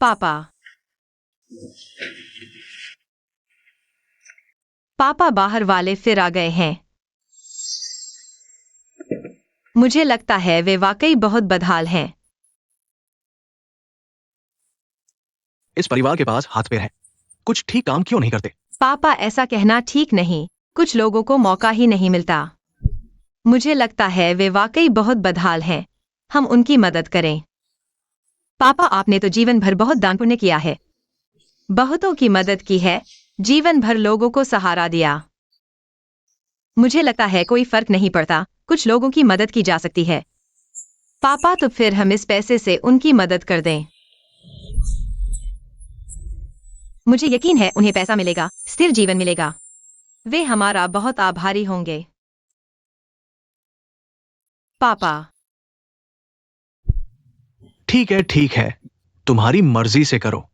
पापा। पापा बाहर वाले फिर आ गए हैं। मुझे लगता है वे वाकई बहुत बदहाल हैं। इस परिवार के पास हाथ पैर है, कुछ ठीक काम क्यों नहीं करते? पापा, ऐसा कहना ठीक नहीं। कुछ लोगों को मौका ही नहीं मिलता। मुझे लगता है वे वाकई बहुत बदहाल हैं। हम उनकी मदद करें। पापा, आपने तो जीवन भर बहुत दान पुण्य किया है। बहुतों की मदद की है। जीवन भर लोगों को सहारा दिया। मुझे लगता है कोई फर्क नहीं पड़ता, कुछ लोगों की मदद की जा सकती है। पापा, तो फिर हम इस पैसे से उनकी मदद कर दें। मुझे यकीन है उन्हें पैसा मिलेगा, स्थिर जीवन मिलेगा। वे हमारा बहुत आभारी होंगे। पापा। ठीक है, तुम्हारी मर्जी से करो।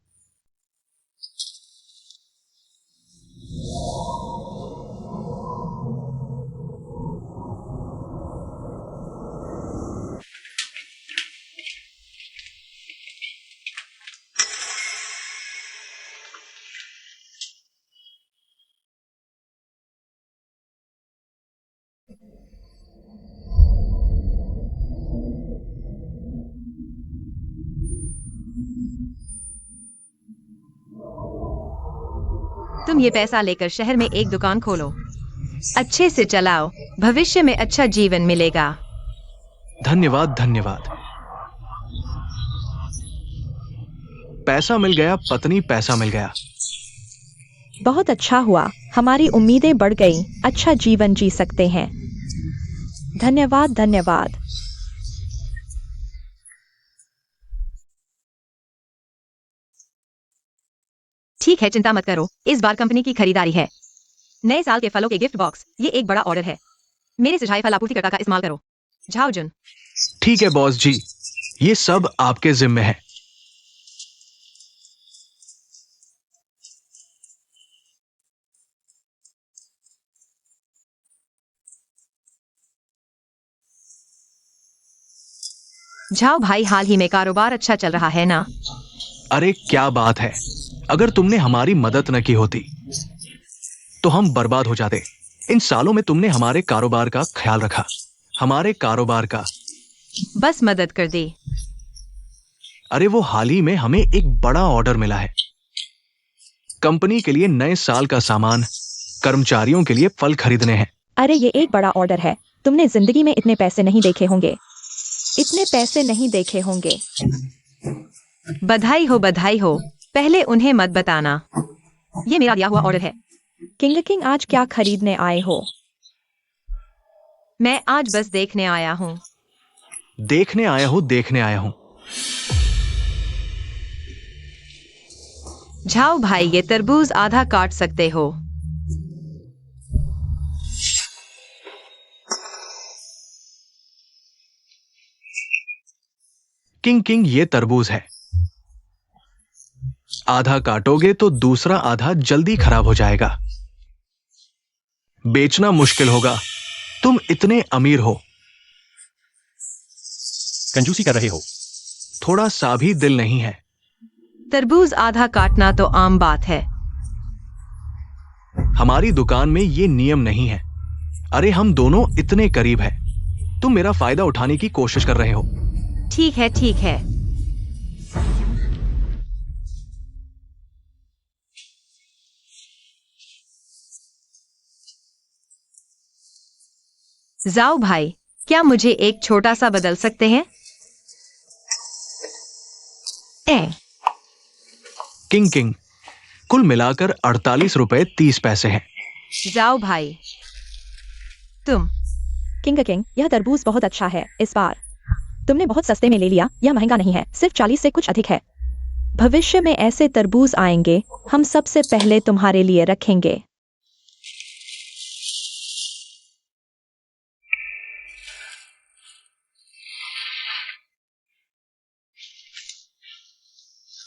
तुम ये पैसा लेकर शहर में एक दुकान खोलो। अच्छे से चलाओ, भविष्य में अच्छा जीवन मिलेगा। धन्यवाद धन्यवाद। पैसा मिल गया, पत्नी, पैसा मिल गया। बहुत अच्छा हुआ, हमारी उम्मीदें बढ़ गईं, अच्छा जीवन जी सकते हैं। धन्यवाद धन्यवाद। ठीक है, चिंता मत करो, इस बार कंपनी की खरीदारी है। नए साल के फलों के गिफ्ट बॉक्स, ये एक बड़ा ऑर्डर है। मेरे सुझाए फल आपूर्तिकर्ता का इस्तेमाल करो। झाओ जुन। ठीक है बॉस जी, ये सब आपके जिम्मे है। झाओ भाई, हाल ही में कारोबार अच्छा चल रहा है ना? अरे क्या बात है, अगर तुमने हमारी मदद न की होती तो हम बर्बाद हो जाते। इन सालों में तुमने हमारे कारोबार का ख्याल रखा, हमारे कारोबार का। बस मदद कर दी। अरे वो हाल ही में हमें एक बड़ा ऑर्डर मिला है, कंपनी के लिए नए साल का सामान, कर्मचारियों के लिए फल खरीदने हैं। अरे ये एक बड़ा ऑर्डर है, तुमने जिंदगी में इतने पैसे नहीं देखे होंगे, इतने पैसे नहीं देखे होंगे। बधाई हो, बधाई हो। पहले उन्हें मत बताना। ये मेरा दिया हुआ ऑर्डर है। किंग आज क्या खरीदने आए हो? मैं आज बस देखने आया हूँ। देखने आया हूं, देखने आया हूं। झाओ भाई, ये तरबूज आधा काट सकते हो। किंग ये तरबूज है, आधा काटोगे तो दूसरा आधा जल्दी खराब हो जाएगा। बेचना मुश्किल होगा, तुम इतने अमीर हो। कंजूसी कर रहे हो। थोड़ा सा भी दिल नहीं है। तरबूज आधा काटना तो आम बात है। हमारी दुकान में ये नियम नहीं है। अरे हम दोनों इतने करीब हैं, तुम मेरा फायदा उठाने की कोशिश कर रहे हो। ठीक है, ठीक है। जाओ भाई, क्या मुझे एक छोटा सा बदल सकते हैं? किंग कुल मिलाकर 48 रुपए 30 पैसे हैं। जाओ भाई। तुम। किंग यह तरबूज बहुत अच्छा है इस बार। तुमने बहुत सस्ते में ले लिया, यह महंगा नहीं है, सिर्फ 40 से कुछ अधिक है। भविष्य में ऐसे तरबूज आएंगे, हम सबसे पहले तुम्हारे लिए रखेंगे।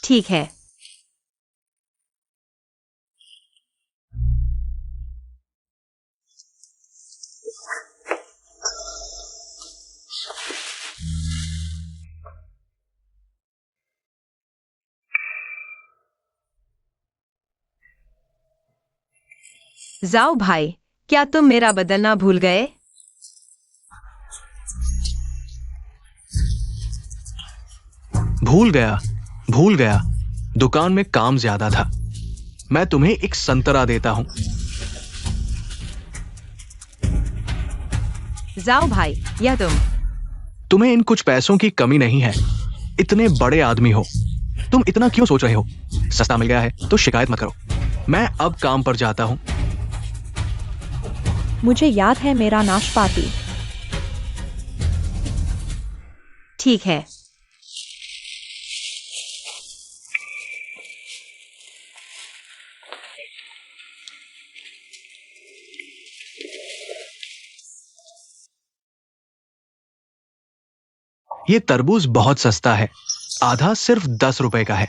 ठीक है। जाओ भाई, क्या तुम मेरा बदलना भूल गए? भूल गया। दुकान में काम ज्यादा था। मैं तुम्हें एक संतरा देता हूं। जाओ भाई, यह तुम्हें इन कुछ पैसों की कमी नहीं है। इतने बड़े आदमी हो, तुम इतना क्यों सोच रहे हो? सस्ता मिल गया है तो शिकायत मत करो। मैं अब काम पर जाता हूं। मुझे याद है मेरा नाशपाती। ठीक है। ये तरबूज बहुत सस्ता है। आधा सिर्फ 10 रुपए का है।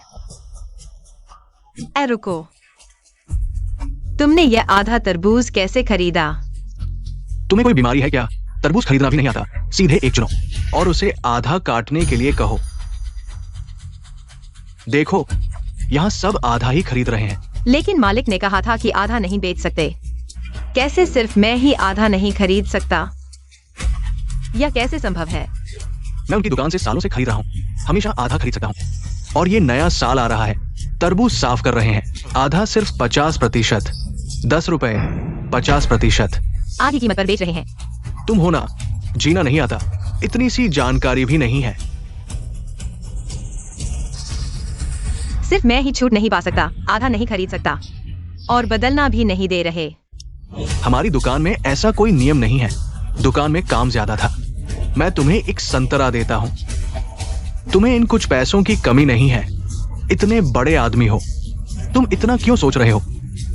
ए रुको, तुमने यह आधा तरबूज कैसे खरीदा? तुम्हें कोई बीमारी है क्या? तरबूज खरीदना भी नहीं आता। सीधे एक चुनो और उसे आधा काटने के लिए कहो। देखो, यहाँ सब आधा ही खरीद रहे हैं। लेकिन मालिक ने कहा था कि आधा नहीं बेच सकते। कैसे सिर्फ मैं ही आधा नहीं खरीद सकता? यह कैसे संभव है? मैं उनकी दुकान से सालों से खरीद रहा हूँ। हमेशा आधा खरीद सकता हूँ। और ये नया साल आ रहा है। तरबूज साफ कर रहे हैं। आधा सिर्फ 50%। 10 रुपए 50%। आधी कीमत पर बेच रहे हैं। तुम हो ना, जीना नहीं आता। इतनी सी जानकारी भी नहीं है। सिर्फ मैं ही छूट नहीं पा सकता, आधा नहीं खरीद सकता और बदलना भी नहीं दे रहे। हमारी दुकान में ऐसा कोई नियम नहीं है। दुकान में काम ज्यादा था। मैं तुम्हें एक संतरा देता हूं। तुम्हें इन कुछ पैसों की कमी नहीं है। इतने बड़े आदमी हो, तुम इतना क्यों सोच रहे हो?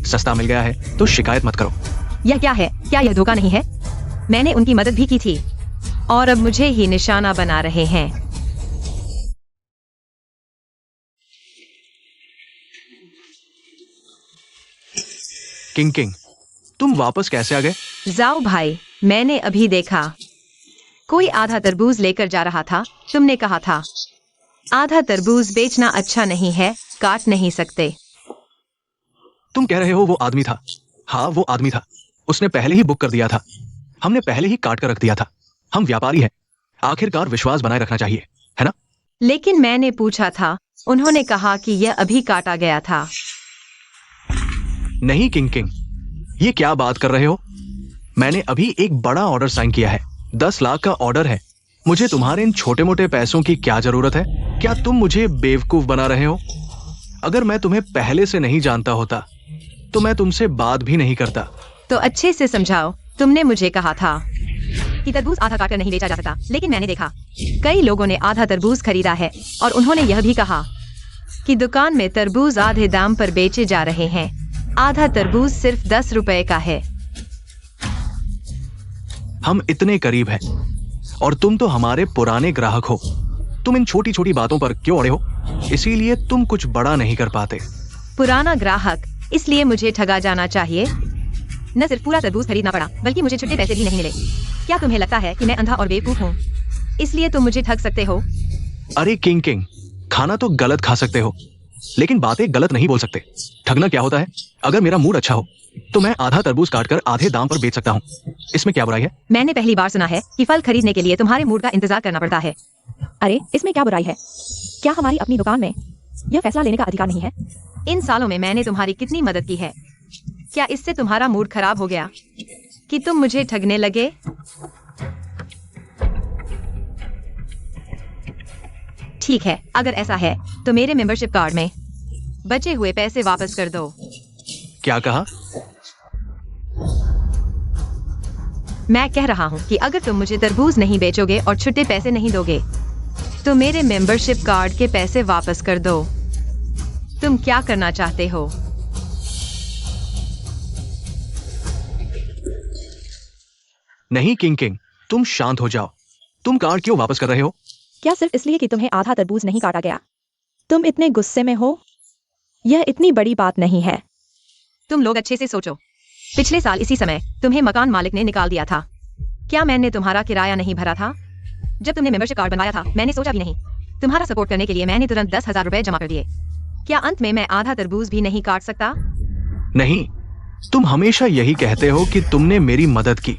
सस्ता मिल गया है तो शिकायत मत करो। यह क्या है? क्या यह धोखा नहीं है? मैंने उनकी मदद भी की थी और अब मुझे ही निशाना बना रहे हैं। किंग किंग, तुम वापस कैसे आ गए? जाओ भाई, मैंने अभी देखा कोई आधा तरबूज लेकर जा रहा था। तुमने कहा था आधा तरबूज बेचना अच्छा नहीं है, काट नहीं सकते। तुम कह रहे हो वो आदमी था? हाँ, वो आदमी था। उसने पहले ही बुक कर दिया था। हमने पहले ही काट कर रख दिया था। हम व्यापारी हैं। आखिरकार विश्वास बनाए रखना चाहिए, है ना? लेकिन मैंने पूछा था, उन्होंने कहा कि यह अभी काटा गया था। नहीं किंग किंग, ये क्या बात कर रहे हो? मैंने अभी एक बड़ा ऑर्डर साइन किया है। 10 लाख का ऑर्डर है। मुझे तुम्हारे इन छोटे मोटे पैसों की क्या जरूरत है? क्या तुम मुझे बेवकूफ बना रहे हो? अगर मैं तुम्हें पहले से नहीं जानता होता तो मैं तुमसे बात भी नहीं करता। तो अच्छे से समझाओ। तुमने मुझे कहा था कि तरबूज आधा काटकर नहीं बेचा जा सकता, लेकिन मैंने देखा कई लोगों ने आधा तरबूज खरीदा है और उन्होंने यह भी कहा कि दुकान में तरबूज आधे दाम पर बेचे जा रहे हैं। आधा तरबूज सिर्फ 10 रुपए का है। हम इतने करीब हैं और तुम तो हमारे पुराने ग्राहक हो। तुम इन छोटी छोटी बातों पर क्यों अड़े हो? इसीलिए तुम कुछ बड़ा नहीं कर पाते। पुराना ग्राहक, इसलिए मुझे ठगा जाना चाहिए। न सिर्फ पूरा तरबूज खरीदना पड़ा, बल्कि मुझे छुट्टे पैसे भी नहीं मिले। क्या तुम्हें लगता है कि मैं अंधा और बेवकूफ हूँ, इसलिए तुम मुझे ठग सकते हो? अरे किंग किंग, खाना तो गलत खा सकते हो, लेकिन बातें गलत नहीं बोल सकते। ठगना क्या होता है? अगर मेरा मूड अच्छा हो तो मैं आधा तरबूज काटकर आधे दाम पर बेच सकता हूँ। इसमें क्या बुराई है? मैंने पहली बार सुना है कि फल खरीदने के लिए तुम्हारे मूड का इंतजार करना पड़ता है। अरे, इसमें क्या बुराई है? क्या हमारी अपनी दुकान में यह फैसला लेने का अधिकार नहीं है? इन सालों में मैंने तुम्हारी कितनी मदद की है। क्या इससे तुम्हारा मूड खराब हो गया कि तुम मुझे ठगने लगे? ठीक है, अगर ऐसा है तो मेरे मेंबरशिप कार्ड में बचे हुए पैसे वापस कर दो। क्या कहा? मैं कह रहा हूँ कि अगर तुम मुझे तरबूज नहीं बेचोगे और छुट्टे पैसे नहीं दोगे तो मेरे मेंबरशिप कार्ड के पैसे वापस कर दो। तुम क्या करना चाहते हो? नहीं किंग किंग, तुम शांत हो जाओ। तुम कार्ड क्यों वापस कर रहे हो? क्या सिर्फ इसलिए कि तुम्हें आधा तरबूज नहीं काटा गया? तुम इतने गुस्से में हो? यह इतनी बड़ी बात नहीं है। तुम लोग अच्छे से सोचो। पिछले साल इसी समय तुम्हें मकान मालिक ने निकाल दिया था। क्या मैंने तुम्हारा किराया नहीं भरा था? जब तुमने मेंबरशिप कार्ड बनवाया था मैंने सोचा भी नहीं। तुम्हारा सपोर्ट करने के लिए मैंने तुरंत 10,000 रुपए जमा कर दिए। क्या अंत में मैं आधा तरबूज भी नहीं काट सकता? नहीं, तुम हमेशा यही कहते हो कि तुमने मेरी मदद की।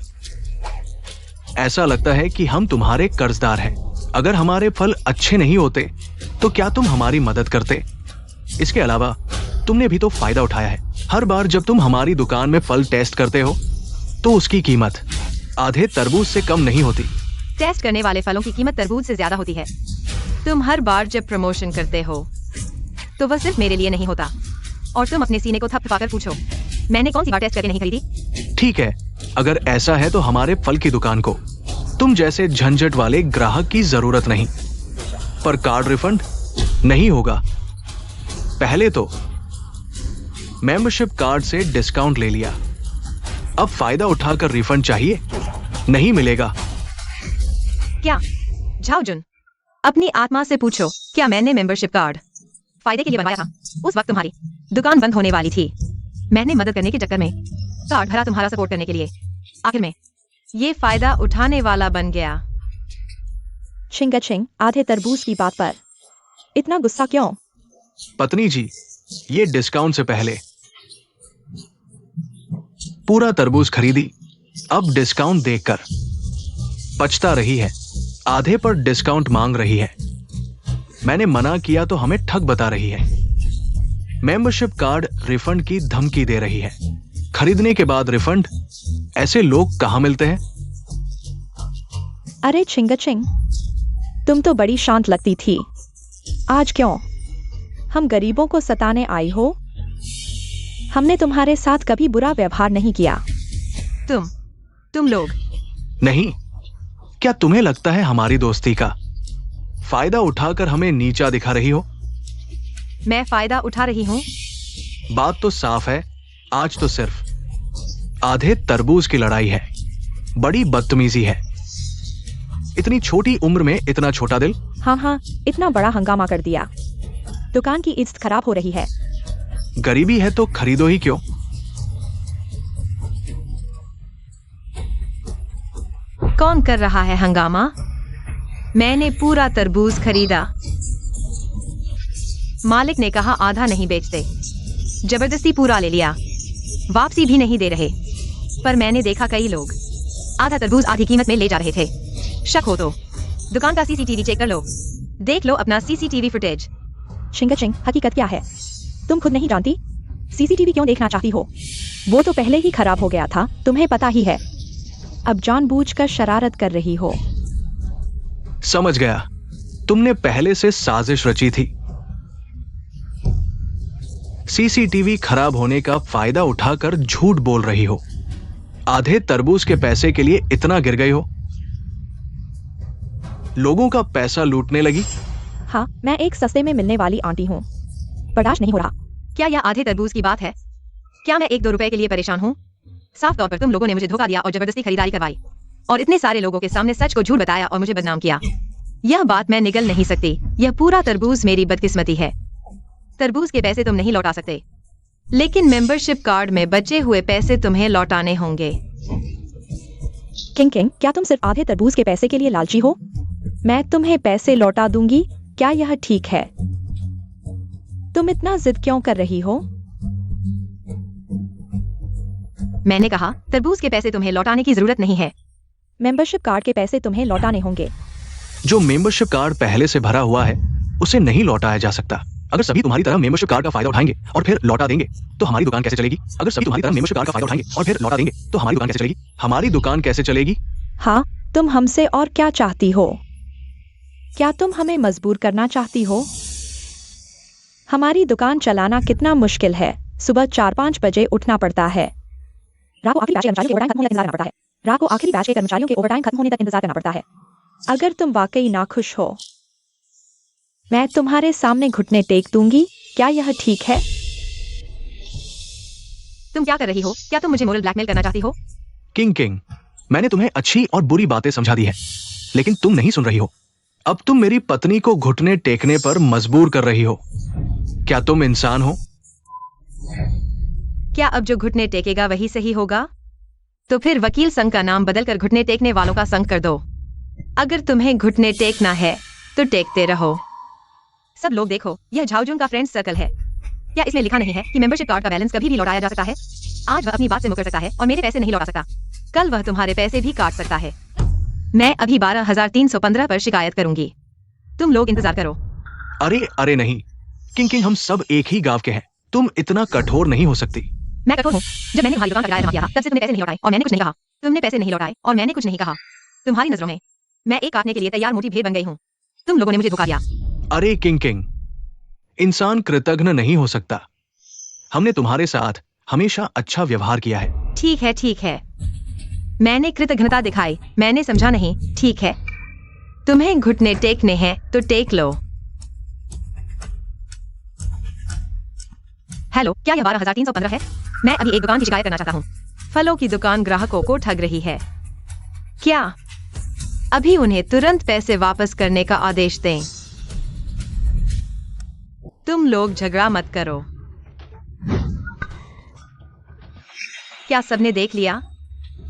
ऐसा लगता है कि हम तुम्हारे कर्जदार हैं। अगर हमारे फल अच्छे नहीं होते तो क्या तुम हमारी मदद करते? इसके अलावा तुमने भी तो फायदा उठाया है। हर बार जब तुम हमारी दुकान में फल टेस्ट करते हो तो उसकी कीमत आधे तरबूज से कम नहीं होती। टेस्ट करने वाले फलों की कीमत तरबूज से ज्यादा होती है। तुम हर बार जब प्रमोशन करते हो तो वह सिर्फ मेरे लिए नहीं होता। और तुम अपने सीने को थपथपाकर पूछो, मैंने कौन सी बार टेस्ट करके नहीं खरीदी? ठीक है, अगर ऐसा है तो हमारे फल की दुकान को तुम जैसे झंझट वाले ग्राहक की जरूरत नहीं। पर कार्ड रिफंड नहीं होगा। पहले तो मेंबरशिप कार्ड से डिस्काउंट ले लिया, अब फायदा उठाकर रिफंड चाहिए? नहीं मिलेगा। क्या झाओजुन, अपनी आत्मा से पूछो, क्या मैंने मेंबरशिप कार्ड फायदे के लिए बनवाया था? उस वक्त तुम्हारी दुकान बंद होने वाली थी। मैंने मदद करने के चक्कर में कार्ड भरा तुम्हारा सपोर्ट करने के लिए। आखिर में ये फायदा उठाने वाला बन गया। छिंगचिंग, आधे तरबूज की बात पर इतना गुस्सा क्यों? पत्नी जी, ये डिस्काउंट से पहले पूरा तरबूज खरीदी, अब डिस्काउंट देखकर पछता रही है। आधे पर डिस्काउंट मांग रही है। मैंने मना किया तो हमें ठग बता रही है। मेंबरशिप कार्ड रिफंड की धमकी दे रही है। खरीदने के बाद रिफंड, ऐसे लोग कहां मिलते हैं? अरे छिंगचिंग, तुम तो बड़ी शांत लगती थी, आज क्यों? हम गरीबों को सताने आई हो? हमने तुम्हारे साथ कभी बुरा व्यवहार नहीं किया। तुम लोग नहीं, क्या तुम्हें लगता है हमारी दोस्ती का फायदा उठाकर हमें नीचा दिखा रही हो? मैं फायदा उठा रही हूँ? बात तो साफ है, आज तो सिर्फ आधे तरबूज की लड़ाई है। बड़ी बदतमीजी है। इतनी छोटी उम्र में इतना छोटा दिल। हाँ, इतना बड़ा हंगामा कर दिया। दुकान की इज्जत खराब हो रही है। गरीबी है तो खरीदो ही क्यों? कौन कर रहा है हंगामा? मैंने पूरा तरबूज खरीदा। मालिक ने कहा आधा नहीं बेचते, जबरदस्ती पूरा ले लिया। वापसी भी नहीं दे रहे। पर मैंने देखा कई लोग आधा तरबूज आधी कीमत में ले जा रहे थे। शक हो तो दुकान का सीसीटीवी चेक कर लो। देख लो अपना सीसीटीवी फुटेज। छिंगचिंग, हकीकत क्या है? तुम खुद नहीं जानती? सीसीटीवी क्यों देखना चाहती हो? वो तो पहले ही खराब हो गया था, तुम्हें पता ही है। अब जानबूझकर शरारत कर रही हो। समझ गया, तुमने पहले से साजिश रची थी। सीसीटीवी खराब होने का फायदा उठाकर झूठ बोल रही हो। आधे तरबूज के पैसे के लिए इतना गिर गई हो? लोगों का पैसा लूटने लगी? हाँ, मैं एक सस्ते में मिलने वाली आंटी हूँ। बर्दाश्त नहीं हो रहा। क्या यह आधे तरबूज की बात है? क्या मैं 1-2 रुपए के लिए परेशान हूँ? साफ तौर पर तुम लोगों ने मुझे धोखा दिया और जबरदस्ती खरीदारी करवाई और इतने सारे लोगों के सामने सच को झूठ बताया और मुझे बदनाम किया। यह बात मैं निगल नहीं सकती। यह पूरा तरबूज मेरी बदकिस्मती है। तरबूज के पैसे तुम नहीं लौटा सकते, लेकिन मेंबरशिप कार्ड में बचे हुए पैसे तुम्हें लौटाने होंगे। किंग, क्या तुम सिर्फ आधे तरबूज के पैसे के लिए लालची हो? मैं तुम्हें पैसे लौटा दूंगी, क्या यह ठीक है? तुम इतना जिद क्यों कर रही हो? मैंने कहा तरबूज के पैसे तुम्हें लौटाने की जरूरत नहीं है। मेंबरशिप कार्ड के पैसे तुम्हें लौटाने होंगे। जो मेंबरशिप कार्ड पहले से भरा हुआ है उसे नहीं लौटाया जा सकता। अगर सभी तुम्हारी तरह मेंबरशिप कार्ड का फायदा उठाएंगे और फिर लौटा देंगे तो हमारी दुकान कैसे चलेगी? अगर सभी तुम्हारी तरह मेंबरशिप कार्ड का फायदा उठाएंगे और फिर लौटा देंगे तो हमारी दुकान कैसे चलेगी? हमारी दुकान कैसे चलेगी? हाँ, तुम हमसे और क्या चाहती हो? क्या तुम हमें मजबूर करना चाहती हो? हमारी दुकान चलाना कितना मुश्किल है। सुबह 4-5 बजे उठना पड़ता है। रात को आखिरी बैच के कर्मचारियों के ओवरटाइम खत्म होने तक इंतजार करना पड़ता है। रात को आखिरी बैच के कर्मचारियों के ओवरटाइम खत्म होने तक इंतजार करना पड़ता है। अगर तुम वाकई नाखुश हो, मैं तुम्हारे सामने घुटने टेक दूंगी, क्या यह ठीक है? तुम क्या कर रही हो? क्या तुम मुझे मोरल ब्लैकमेल करना चाहती हो? किंग, मैंने तुम्हें अच्छी और बुरी बातें समझा दी है, लेकिन तुम नहीं सुन रही हो। अब तुम मेरी पत्नी को घुटने टेकने पर मजबूर कर रही हो। क्या तुम इंसान हो? क्या अब जो घुटने टेकेगा वही सही होगा? तो फिर वकील संघ का नाम बदलकर घुटने टेकने वालों का संघ कर दो। अगर तुम्हें घुटने टेकना है तो टेकते रहो। सब लोग देखो, यह झाओजुन का फ्रेंड्स सर्कल है। क्या इसमें लिखा नहीं है कि मेंबरशिप कार्ड का बैलेंस कभी भी लौटाया जा सकता है? आज वह अपनी बात से मुकर सकता है और मेरे पैसे नहीं लौटा सकता। कल वह तुम्हारे पैसे भी काट सकता है। मैं अभी 12,315 पर शिकायत करूंगी। तुम लोग इंतजार करो। अरे अरे नहीं किंग किंग, हम सब एक ही गांव के हैं, तुम इतना कठोर नहीं हो सकती। मैं कठोर हूँ। जब मैंने तुम्हारी दुकान का किराया जमा किया था, तब से तुमने पैसे नहीं लौटाए और मैंने कुछ नहीं कहा। तुमने पैसे नहीं लौटाए और मैंने कुछ नहीं कहा। तुम्हारी नजरों में मैं एक काटने के लिए तैयार मोटी भेड़ बन गई हूँ। तुम लोगों ने मुझे धोखा दिया। अरे किंग किंग, इंसान कृतज्ञ नहीं हो सकता। हमने तुम्हारे साथ हमेशा अच्छा व्यवहार किया है। ठीक है ठीक है, मैंने कृतज्ञता दिखाई, मैंने समझा नहीं। ठीक है, तुम्हें घुटने टेकने हैं तो टेक लो। हेलो, क्या यह 12,315 है? मैं अभी एक दुकान की शिकायत करना चाहता हूँ। फलों की दुकान ग्राहकों को ठग रही है। क्या अभी उन्हें तुरंत पैसे वापस करने का आदेश दें? तुम लोग झगड़ा मत करो। क्या सबने देख लिया?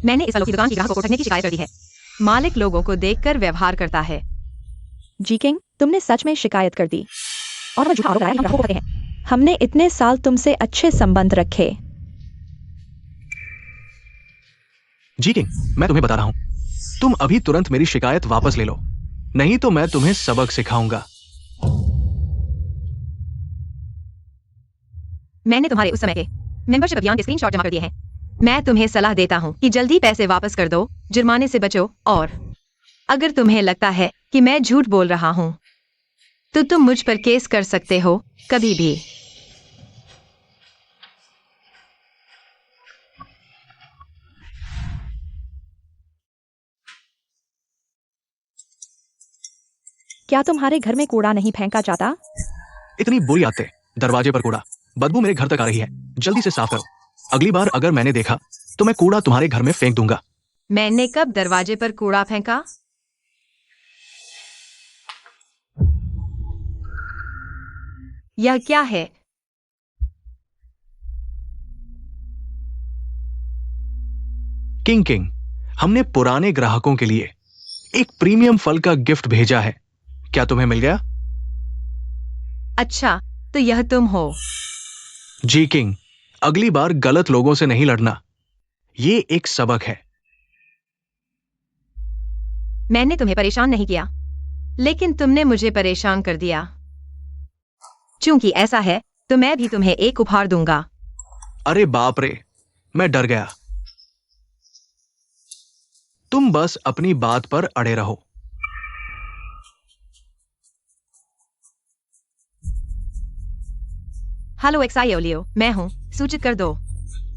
मैंने इस फलों की दुकान की ग्राहकों को ठगने की शिकायत कर दी है। मालिक लोगों को देखकर व्यवहार करता है। जी किंग, तुमने सच में शिकायत कर दी और वह झूठा आरोप लगाया कि हम ग्राहकों को ठगते हैं। हमने इतने साल तुमसे अच्छे संबंध रखे। जी किंग, मैं तुम्हें बता रहा हूं, तुम अभी तुरंत मेरी शिकायत वापस ले लो, नहीं तो मैं तुम्हें सबक सिखाऊंगा। मैंने तुम्हारे उस समय के मेंबरशिप अभियान के स्क्रीनशॉट जमा कर दिए हैं। मैं तुम्हें सलाह देता हूँ कि जल्दी पैसे वापस कर दो, जुर्माने से बचो। और अगर तुम्हें लगता है कि मैं झूठ बोल रहा हूँ तो तुम मुझ पर केस कर सकते हो कभी भी। क्या तुम्हारे घर में कूड़ा नहीं फेंका जाता? इतनी बुरी आदतें, दरवाजे पर कूड़ा, बदबू मेरे घर तक आ रही है, जल्दी से साफ करो। अगली बार अगर मैंने देखा तो मैं कूड़ा तुम्हारे घर में फेंक दूंगा। मैंने कब दरवाजे पर कूड़ा फेंका? यह क्या है? किंग किंग, हमने पुराने ग्राहकों के लिए एक प्रीमियम फल का गिफ्ट भेजा है, क्या तुम्हें मिल गया? अच्छा, तो यह तुम हो। जी किंग, अगली बार गलत लोगों से नहीं लड़ना, ये एक सबक है। मैंने तुम्हें परेशान नहीं किया, लेकिन तुमने मुझे परेशान कर दिया। चूंकि ऐसा है तो मैं भी तुम्हें एक उपहार दूंगा। अरे बाप रे, मैं डर गया। तुम बस अपनी बात पर अड़े रहो। हेलो एक्साई ओलियो, मैं हूं। सूचित कर दो।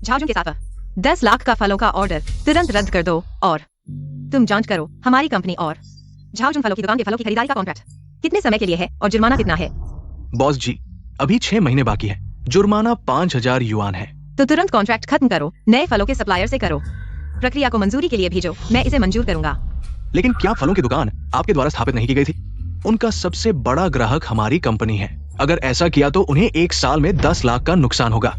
झाओजुन के साथ 10 लाख का फलों का ऑर्डर तुरंत रद्द कर दो और तुम जांच करो हमारी कंपनी और झाओजुन फलों की दुकान के फलों की खरीदारी का कॉन्ट्रैक्ट कितने समय के लिए है और जुर्माना कितना है। बॉस जी, अभी 6 महीने बाकी है, जुर्माना 5,000 युआन है। तो तुरंत कॉन्ट्रैक्ट खत्म करो, नए फलों के सप्लायर से करो। प्रक्रिया को मंजूरी के लिए भेजो, मैं इसे मंजूर करूंगा। लेकिन क्या फलों की दुकान आपके द्वारा स्थापित नहीं की गई थी? उनका सबसे बड़ा ग्राहक हमारी कंपनी है। अगर ऐसा किया तो उन्हें 1 साल में 10 लाख का नुकसान होगा।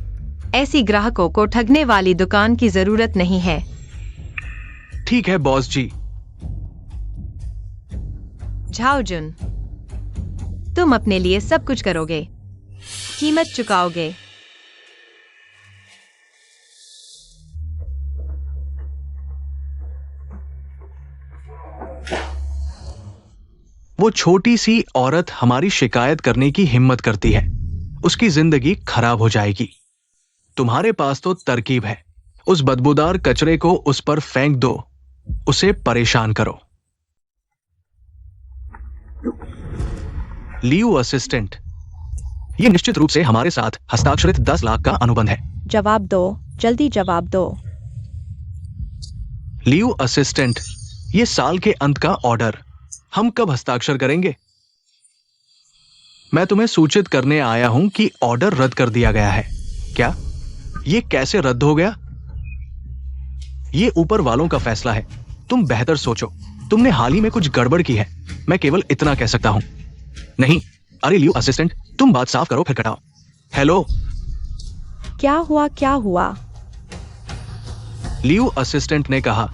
ऐसी ग्राहकों को ठगने वाली दुकान की जरूरत नहीं है। ठीक है बॉस जी। झाओजुन, तुम अपने लिए सब कुछ करोगे, कीमत चुकाओगे। वो छोटी सी औरत हमारी शिकायत करने की हिम्मत करती है, उसकी जिंदगी खराब हो जाएगी। तुम्हारे पास तो तरकीब है, उस बदबूदार कचरे को उस पर फेंक दो, उसे परेशान करो। लियू असिस्टेंट, ये निश्चित रूप से हमारे साथ हस्ताक्षरित 10 लाख का अनुबंध है। जवाब दो, जल्दी जवाब दो। लियू असिस्टेंट, ये साल के अंत का ऑर्डर हम कब हस्ताक्षर करेंगे? मैं तुम्हें सूचित करने आया हूं कि ऑर्डर रद्द कर दिया गया है। क्या? ये कैसे रद्द हो गया? ये ऊपर वालों का फैसला है, तुम बेहतर सोचो। तुमने हाल ही में कुछ गड़बड़ की है, मैं केवल इतना कह सकता हूं। नहीं, अरे लियू असिस्टेंट, तुम बात साफ करो फिर कटाओ। हेलो, क्या हुआ क्या हुआ? लियू असिस्टेंट ने कहा,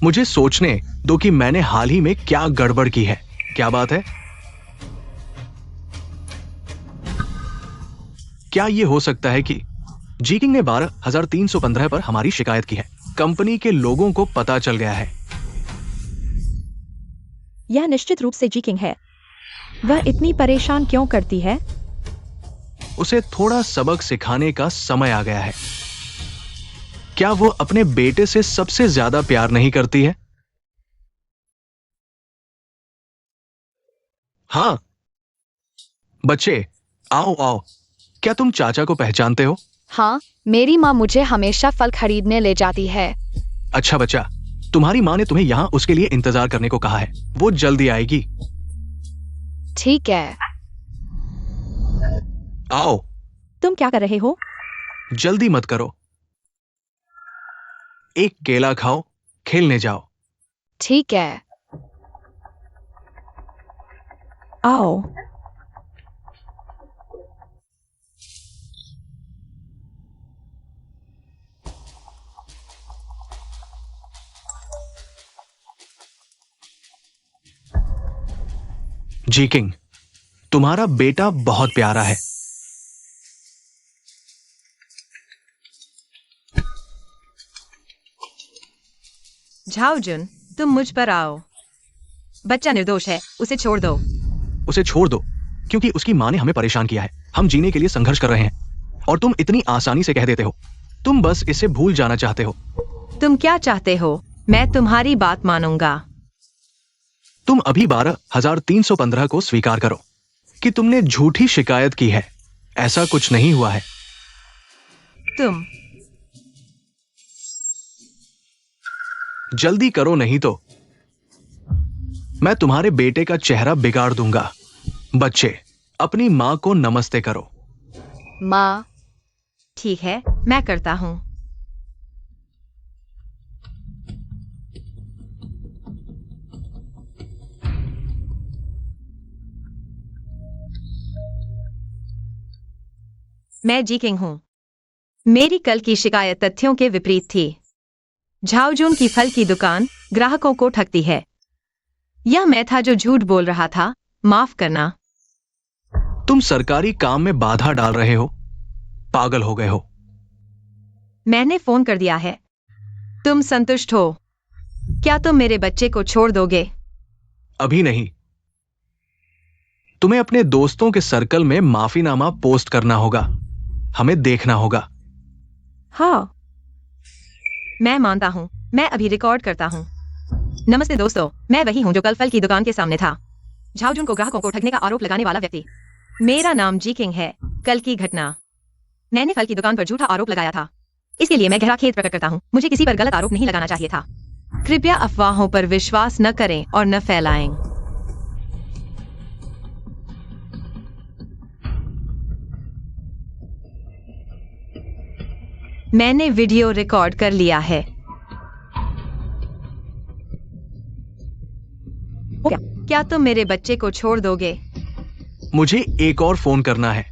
मुझे सोचने दो कि मैंने हाल ही में क्या गड़बड़ की है। क्या बात है? क्या यह हो सकता है कि जीकिंग ने 12,315 पर हमारी शिकायत की है। कंपनी के लोगों को पता चल गया है। यह निश्चित रूप से जीकिंग है। वह इतनी परेशान क्यों करती है? उसे थोड़ा सबक सिखाने का समय आ गया है। क्या वो अपने बेटे से सबसे ज्यादा प्यार नहीं करती है? हाँ बच्चे, आओ आओ। क्या तुम चाचा को पहचानते हो? हाँ, मेरी माँ मुझे हमेशा फल खरीदने ले जाती है। अच्छा बच्चा, तुम्हारी माँ ने तुम्हें यहाँ उसके लिए इंतजार करने को कहा है। वो जल्दी आएगी। ठीक है। आओ। तुम क्या कर रहे हो? जल्दी मत करो। एक केला खाओ, खेलने जाओ। ठीक है। आओ। जी किंग, तुम्हारा बेटा बहुत प्यारा है। झाओजुन, तुम मुझ पर आओ। बच्चा निर्दोष है, उसे छोड़ दो। उसे छोड़ दो, क्योंकि उसकी माँ ने हमें परेशान किया है। हम जीने के लिए संघर्ष कर रहे हैं और तुम इतनी आसानी से कह देते हो। तुम बस इसे भूल जाना चाहते हो। तुम क्या चाहते हो? मैं तुम्हारी बात मानूंगा। तुम अभी 12,315 को स्वीकार करो कि तुमने झूठी शिकायत की है। ऐसा कुछ नहीं हुआ है। तुम जल्दी करो, नहीं तो मैं तुम्हारे बेटे का चेहरा बिगाड़ दूंगा। बच्चे, अपनी माँ को नमस्ते करो। माँ। ठीक है, मैं करता हूँ। मैं जी किंग हूँ। मेरी कल की शिकायत तथ्यों के विपरीत थी। झाओजुन की फल की दुकान ग्राहकों को ठगती है। यह मैं था जो झूठ बोल रहा था। माफ करना। तुम सरकारी काम में बाधा डाल रहे हो। पागल हो गए हो। मैंने फोन कर दिया है। तुम संतुष्ट हो? क्या तुम मेरे बच्चे को छोड़ दोगे? अभी नहीं। तुम्हें अपने दोस्तों के सर्कल में माफीनामा पोस्ट करना होगा। हमें देखना होगा। हाँ, मैं मानता हूँ। मैं अभी रिकॉर्ड करता हूँ। नमस्ते दोस्तों, मैं वही हूँ जो कल फल की दुकान के सामने था। झाओजुन को ग्राहकों को ठगने का आरोप लगाने वाला व्यक्ति। मेरा नाम जी किंग है। कल की घटना, मैंने फल की दुकान पर झूठा आरोप लगाया था। इसके लिए मैं गहरा खेद प्रकट करता हूँ। मुझे किसी पर गलत आरोप नहीं लगाना चाहिए था। कृपया अफवाहों पर विश्वास न करें और न फैलाएं। मैंने वीडियो रिकॉर्ड कर लिया है। क्या तुम मेरे बच्चे को छोड़ दोगे? मुझे एक और फोन करना है।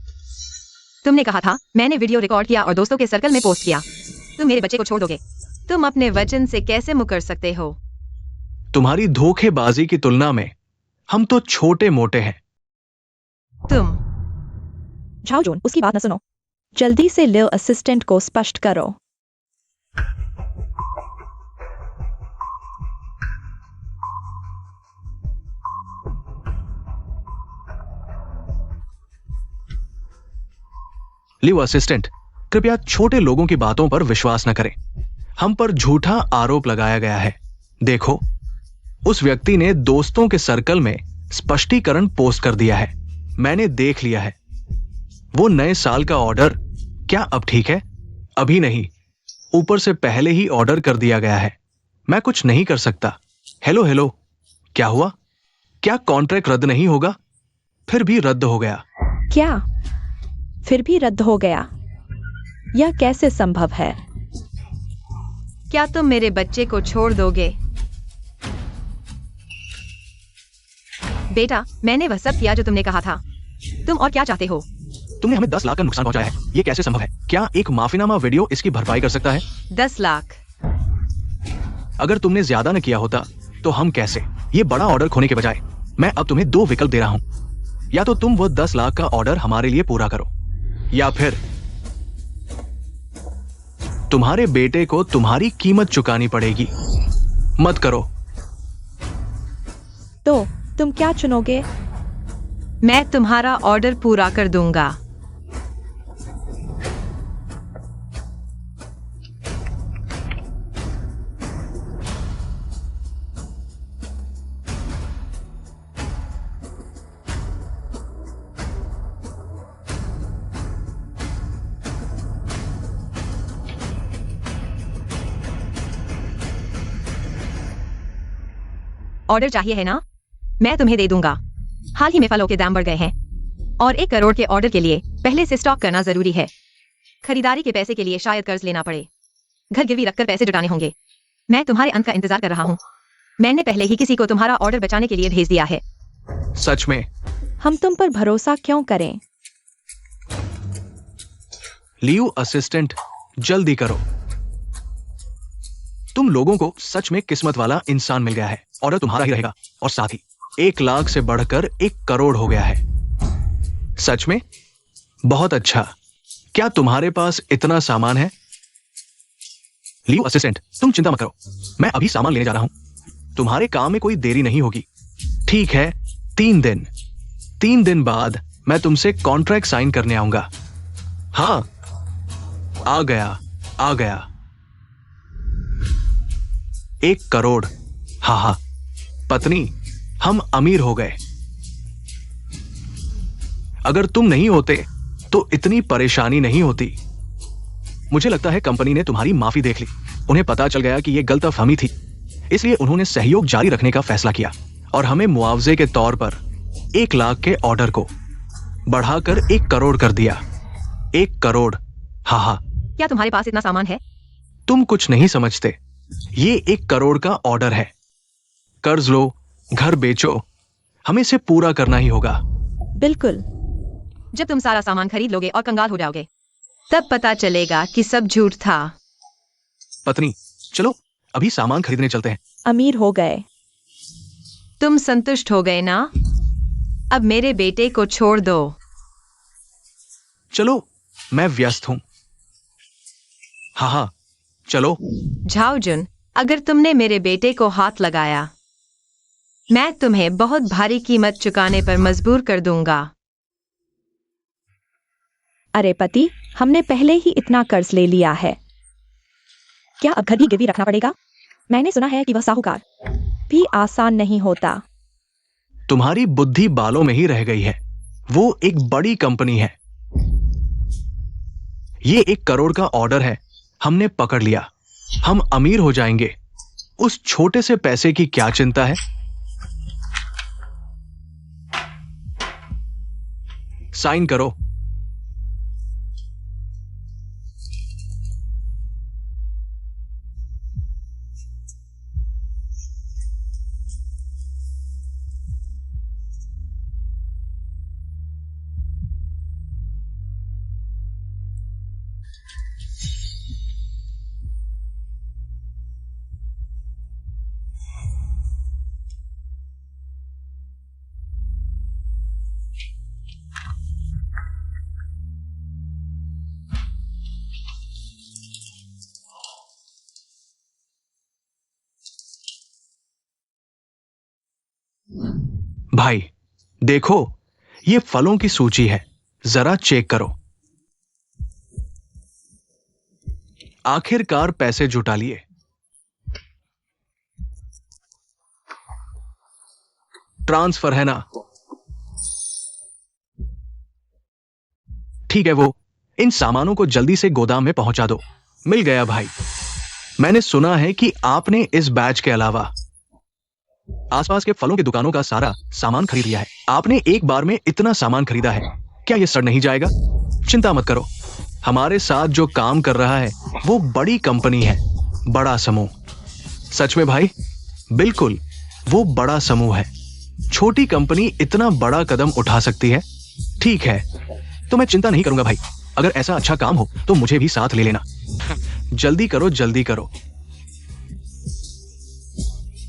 तुमने कहा था। मैंने वीडियो रिकॉर्ड किया और दोस्तों के सर्कल में पोस्ट किया। तुम मेरे बच्चे को छोड़ दोगे? तुम अपने वचन से कैसे मुकर सकते हो? तुम्हारी धोखेबाजी की तुलना में हम तो छोटे मोटे हैं। तुम झाओजुन, उसकी बात न सुनो। जल्दी से लिव असिस्टेंट को स्पष्ट करो। लिव असिस्टेंट, कृपया छोटे लोगों की बातों पर विश्वास न करें। हम पर झूठा आरोप लगाया गया है। देखो, उस व्यक्ति ने दोस्तों के सर्कल में स्पष्टीकरण पोस्ट कर दिया है। मैंने देख लिया है। वो नए साल का ऑर्डर, क्या अब ठीक है? अभी नहीं, ऊपर से पहले ही ऑर्डर कर दिया गया है। मैं कुछ नहीं कर सकता। हेलो हेलो, क्या हुआ? क्या कॉन्ट्रैक्ट रद्द नहीं होगा? फिर भी रद्द हो गया। क्या फिर भी रद्द हो गया? यह कैसे संभव है? क्या तुम मेरे बच्चे को छोड़ दोगे? बेटा, मैंने वह सब किया जो तुमने कहा था। तुम और क्या चाहते हो? तुमने हमें 10 लाख का नुकसान पहुंचाया है। ये कैसे संभव है? क्या एक माफीनामा वीडियो इसकी भरपाई कर सकता है? 10 लाख? अगर तुमने ज्यादा न किया होता तो हम कैसे? ये बड़ा ऑर्डर खोने के बजाय मैं अब तुम्हें 2 विकल्प दे रहा हूं। या तो तुम वो 10 लाख का ऑर्डर हमारे लिए पूरा करो, या फिर तुम्हारे बेटे को तुम्हारी कीमत चुकानी पड़ेगी। मत करो। तो तुम क्या चुनोगे? मैं तुम्हारा ऑर्डर पूरा कर दूंगा। ऑर्डर चाहिए है ना? मैं तुम्हें दे दूंगा। हाल ही में फलों के दाम बढ़ गए हैं और 1 करोड़ के ऑर्डर के लिए पहले से स्टॉक करना जरूरी है। खरीदारी के पैसे के लिए शायद कर्ज लेना पड़े। घर गिरवी रखकर पैसे जुटाने होंगे। मैं तुम्हारे अंत का इंतजार कर रहा हूँ। मैंने पहले ही किसी को तुम्हारा ऑर्डर बचाने के लिए भेज दिया है। सच में? हम तुम पर भरोसा क्यों करें? लियो असिस्टेंट, जल्दी करो। तुम लोगों को सच में किस्मत वाला इंसान मिल गया है। ऑर्डर तुम्हारा ही रहेगा और साथ ही 1 लाख से बढ़कर 1 करोड़ हो गया है। सच में? बहुत अच्छा। क्या तुम्हारे पास इतना सामान है? लियो असिस्टेंट, तुम चिंता मत करो, मैं अभी सामान लेने जा रहा हूं। तुम्हारे काम में कोई देरी नहीं होगी। ठीक है, 3 दिन बाद मैं तुमसे कॉन्ट्रैक्ट साइन करने आऊंगा। हाँ, आ गया 1 करोड़। हाँ, पत्नी, हम अमीर हो गए। अगर तुम नहीं होते तो इतनी परेशानी नहीं होती। मुझे लगता है कंपनी ने तुम्हारी माफी देख ली। उन्हें पता चल गया कि यह गलतफहमी थी, इसलिए उन्होंने सहयोग जारी रखने का फैसला किया और हमें मुआवजे के तौर पर 1 लाख के ऑर्डर को बढ़ाकर 1 करोड़ कर दिया। 1 करोड़। हाँ। क्या तुम्हारे पास इतना सामान है? तुम कुछ नहीं समझते। ये 1 करोड़ का ऑर्डर है। कर्ज लो, घर बेचो, हमें इसे पूरा करना ही होगा। बिल्कुल। जब तुम सारा सामान खरीद लोगे और कंगाल हो जाओगे, तब पता चलेगा कि सब झूठ था। पत्नी, चलो अभी सामान खरीदने चलते हैं। अमीर हो गए। तुम संतुष्ट हो गए ना? अब मेरे बेटे को छोड़ दो। चलो, मैं व्यस्त हूं। हाँ, चलो। झाओजुन, अगर तुमने मेरे बेटे को हाथ लगाया, मैं तुम्हें बहुत भारी कीमत चुकाने पर मजबूर कर दूंगा। अरे पति, हमने पहले ही इतना कर्ज ले लिया है। क्या अब घर भी गिरवी रखना पड़ेगा? मैंने सुना है कि वह साहूकार भी आसान नहीं होता। तुम्हारी बुद्धि बालों में ही रह गई है। वो एक बड़ी कंपनी है। ये 1 करोड़ का ऑर्डर है, हमने पकड़ लिया। हम अमीर हो जाएंगे। उस छोटे से पैसे की क्या चिंता है? साइन करो। भाई, देखो, ये फलों की सूची है, जरा चेक करो। आखिरकार पैसे जुटा लिए। ट्रांसफर है ना? ठीक है, वो इन सामानों को जल्दी से गोदाम में पहुंचा दो। मिल गया भाई। मैंने सुना है कि आपने इस बैच के अलावा आसपास के फलों की दुकानों का सारा सामान खरीद लिया है। आपने एक बार में इतना सामान खरीदा है, क्या यह सड़ नहीं जाएगा? चिंता मत करो, हमारे साथ जो काम कर रहा है वो बड़ी कंपनी है, बड़ा समूह। सच में भाई? बिल्कुल, वो बड़ा समूह है। छोटी कंपनी इतना बड़ा कदम उठा सकती है? ठीक है, तो मैं चिंता नहीं करूंगा भाई। अगर ऐसा अच्छा काम हो तो मुझे भी साथ ले लेना। जल्दी करो, जल्दी करो।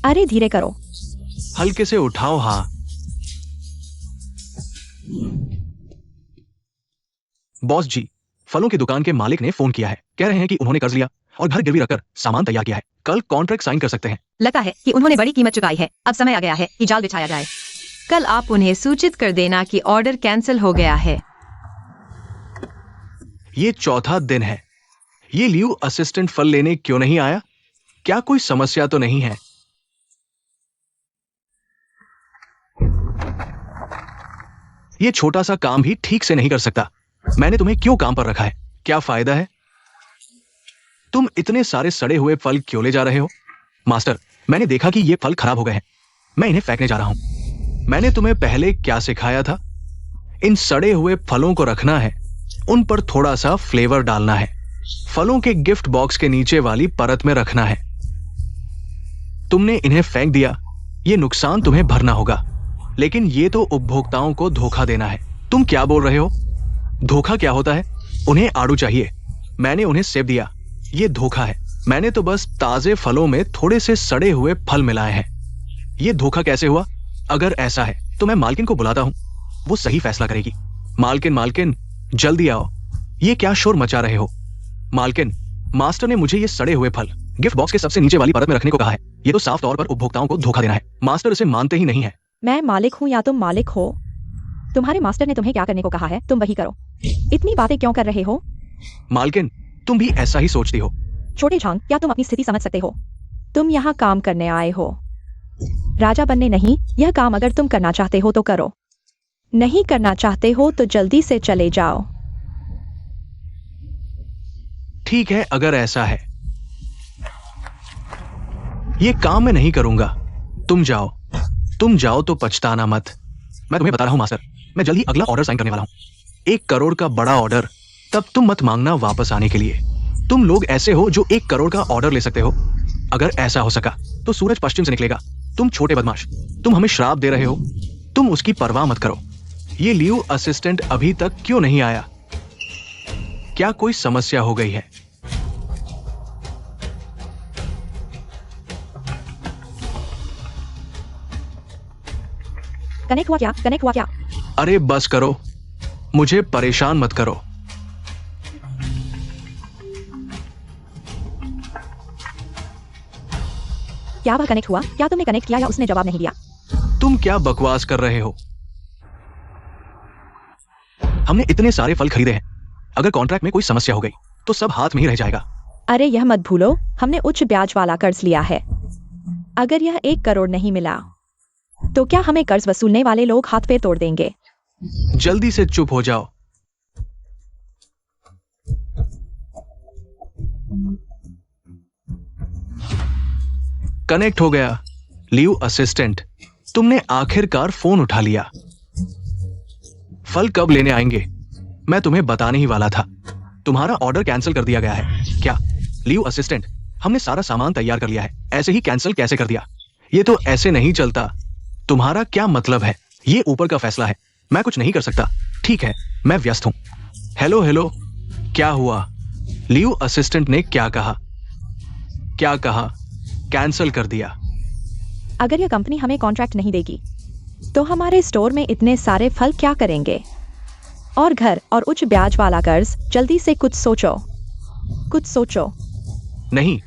अरे धीरे करो। हल्के से उठाओ। हाँ, बॉस जी, फलों की दुकान के मालिक ने फोन किया है, कह रहे हैं कि उन्होंने कर्ज लिया और घर गिरवी रखकर सामान तैयार किया है। कल कॉन्ट्रैक्ट साइन कर सकते हैं। लगता है कि उन्होंने बड़ी कीमत चुकाई है। अब समय आ गया है कि जाल बिछाया जाए। कल आप उन्हें सूचित कर देना कि ऑर्डर कैंसिल हो गया है। ये चौथा दिन है। ये लीव असिस्टेंट फल लेने क्यों नहीं आया? क्या कोई समस्या तो नहीं है? ये छोटा सा काम भी ठीक से नहीं कर सकता। मैंने तुम्हें क्यों काम पर रखा है? क्या फायदा है? तुम इतने सारे सड़े हुए फल क्यों ले जा रहे हो? मास्टर, मैंने देखा कि ये फल खराब हो गए हैं। मैं इन्हें फेंकने जा रहा हूं। मैंने तुम्हें पहले क्या सिखाया था? इन सड़े हुए फलों को रखना है, उन पर थोड़ा सा फ्लेवर डालना है, फलों के गिफ्ट बॉक्स के नीचे वाली परत में रखना है। तुमने इन्हें फेंक दिया। ये नुकसान तुम्हें भरना होगा, लेकिन ये तो उपभोक्ताओं को धोखा देना है। तुम क्या बोल रहे हो? धोखा क्या होता है? उन्हें आड़ू चाहिए, मैंने उन्हें सेब दिया, ये धोखा है। मैंने तो बस ताजे फलों में थोड़े से सड़े हुए फल मिलाए हैं। ये धोखा कैसे हुआ? अगर ऐसा है तो मैं मालकिन को बुलाता हूं, वो सही फैसला करेगी। मालकिन, जल्दी आओ। ये क्या शोर मचा रहे हो? मालकिन, मास्टर ने मुझे ये सड़े हुए फल गिफ्ट बॉक्स के सबसे नीचे वाली परत में रखने को कहा है। ये तो साफ तौर पर उपभोक्ताओं को धोखा देना है। मास्टर इसे मानते ही नहीं है। मैं मालिक हूँ या तुम मालिक हो? तुम्हारे मास्टर ने तुम्हें क्या करने को कहा है, तुम वही करो। इतनी बातें क्यों कर रहे हो? मालकिन, तुम भी ऐसा ही सोचती हो। छोटे झांग, क्या तुम अपनी स्थिति समझ सकते हो? तुम यहाँ काम करने आए हो, राजा बनने नहीं। यह काम अगर तुम करना चाहते हो तो करो, नहीं करना चाहते हो तो जल्दी से चले जाओ। ठीक है, अगर ऐसा है। ये काम मैं नहीं करूंगा। तुम जाओ तो पछताना मत। मैं तुम्हें बता रहा हूं मास्टर, मैं जल्द ही अगला ऑर्डर साइन करने वाला हूं। 1 करोड़ का बड़ा ऑर्डर। तब तुम मत मांगना वापस आने के लिए। तुम लोग ऐसे हो जो 1 करोड़ का ऑर्डर ले सकते हो। अगर ऐसा हो सका तो सूरज पश्चिम से निकलेगा। तुम छोटे बदमाश, तुम हमें श्राप दे रहे हो। तुम उसकी परवाह मत करो। ये लीव असिस्टेंट अभी तक क्यों नहीं आया? क्या कोई समस्या हो गई है? कनेक्ट हुआ क्या? अरे बस करो, मुझे परेशान मत करो। क्या वह कनेक्ट हुआ? क्या तुमने कनेक्ट किया या उसने जवाब नहीं दिया? तुम क्या बकवास कर रहे हो? हमने इतने सारे फल खरीदे हैं। अगर कॉन्ट्रैक्ट में कोई समस्या हो गई तो सब हाथ में ही रह जाएगा। अरे यह मत भूलो, हमने उच्च ब्याज वाला कर्ज लिया है। अगर यह 1 करोड़ नहीं मिला तो क्या हमें कर्ज वसूलने वाले लोग हाथ पैर तोड़ देंगे? जल्दी से चुप हो जाओ। कनेक्ट हो गया। लीव असिस्टेंट, तुमने आखिरकार फोन उठा लिया। फल कब लेने आएंगे? मैं तुम्हें बताने ही वाला था। तुम्हारा ऑर्डर कैंसिल कर दिया गया है। क्या? लीव असिस्टेंट, हमने सारा सामान तैयार कर लिया है, ऐसे ही कैंसिल कैसे कर दिया? ये तो ऐसे नहीं चलता। तुम्हारा क्या मतलब है? ये ऊपर का फैसला है, मैं कुछ नहीं कर सकता। ठीक है, मैं व्यस्त हूं। हेलो, क्या हुआ? लीव असिस्टेंट ने क्या कहा? कैंसिल कर दिया। अगर यह कंपनी हमें कॉन्ट्रैक्ट नहीं देगी तो हमारे स्टोर में इतने सारे फल क्या करेंगे? और घर और उच्च ब्याज वाला कर्ज। जल्दी से कुछ सोचो। नहीं,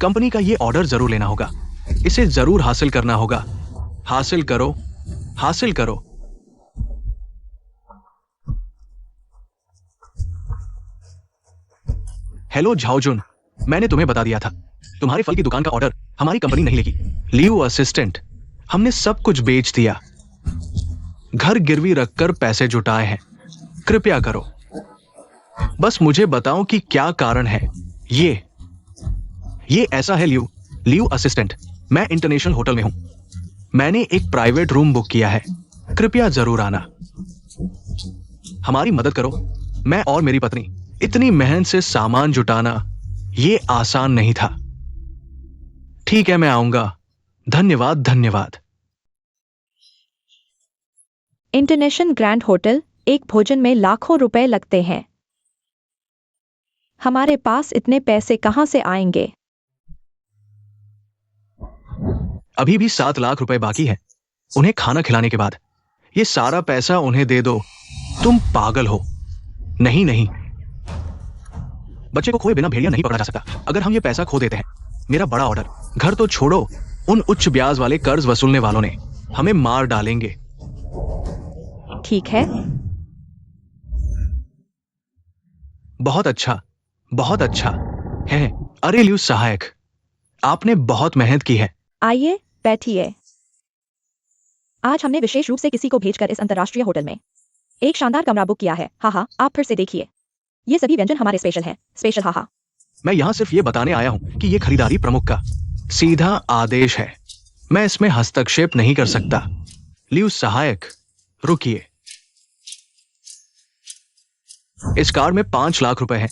कंपनी का ये ऑर्डर जरूर लेना होगा। इसे जरूर हासिल करना होगा। हासिल करो। हेलो झाओजुन, मैंने तुम्हें बता दिया था, तुम्हारे फल की दुकान का ऑर्डर हमारी कंपनी नहीं लेगी। लीव असिस्टेंट, हमने सब कुछ बेच दिया, घर गिरवी रखकर पैसे जुटाए हैं। कृपया करो, बस मुझे बताओ कि क्या कारण है। ये ऐसा है लीव असिस्टेंट, मैं इंटरनेशनल होटल में हूं। मैंने एक प्राइवेट रूम बुक किया है, कृपया जरूर आना। हमारी मदद करो। मैं और मेरी पत्नी, इतनी मेहनत से सामान जुटाना ये आसान नहीं था। ठीक है, मैं आऊंगा। धन्यवाद। इंटरनेशनल ग्रैंड होटल, एक भोजन में लाखों रुपए लगते हैं। हमारे पास इतने पैसे कहां से आएंगे? अभी भी 7 लाख रुपए बाकी है उन्हें खाना खिलाने के बाद। ये सारा पैसा उन्हें दे दो। तुम पागल हो। नहीं, बच्चे को खोए बिना भेड़िया नहीं पकड़ा जा सकता। अगर हम ये पैसा खो देते हैं, मेरा बड़ा ऑर्डर, घर तो छोड़ो, उन उच्च ब्याज वाले कर्ज वसूलने वालों ने हमें मार डालेंगे। ठीक है, बहुत अच्छा है। अरे ल्यूस सहायक, आपने बहुत मेहनत की है। आइए बैठिए। आज हमने विशेष रूप से किसी को भेजकर इस अंतर्राष्ट्रीय होटल में एक शानदार कमरा बुक किया है। हाँ, आप फिर से देखिए, ये सभी व्यंजन हमारे स्पेशल हैं। स्पेशल। हाँ। मैं यहाँ सिर्फ ये बताने आया हूँ कि ये खरीदारी प्रमुख का सीधा आदेश है। मैं इसमें हस्तक्षेप नहीं कर सकता। ल्यूस सहायक, रुकिए। इस कार्ड में 5 लाख रुपए हैं।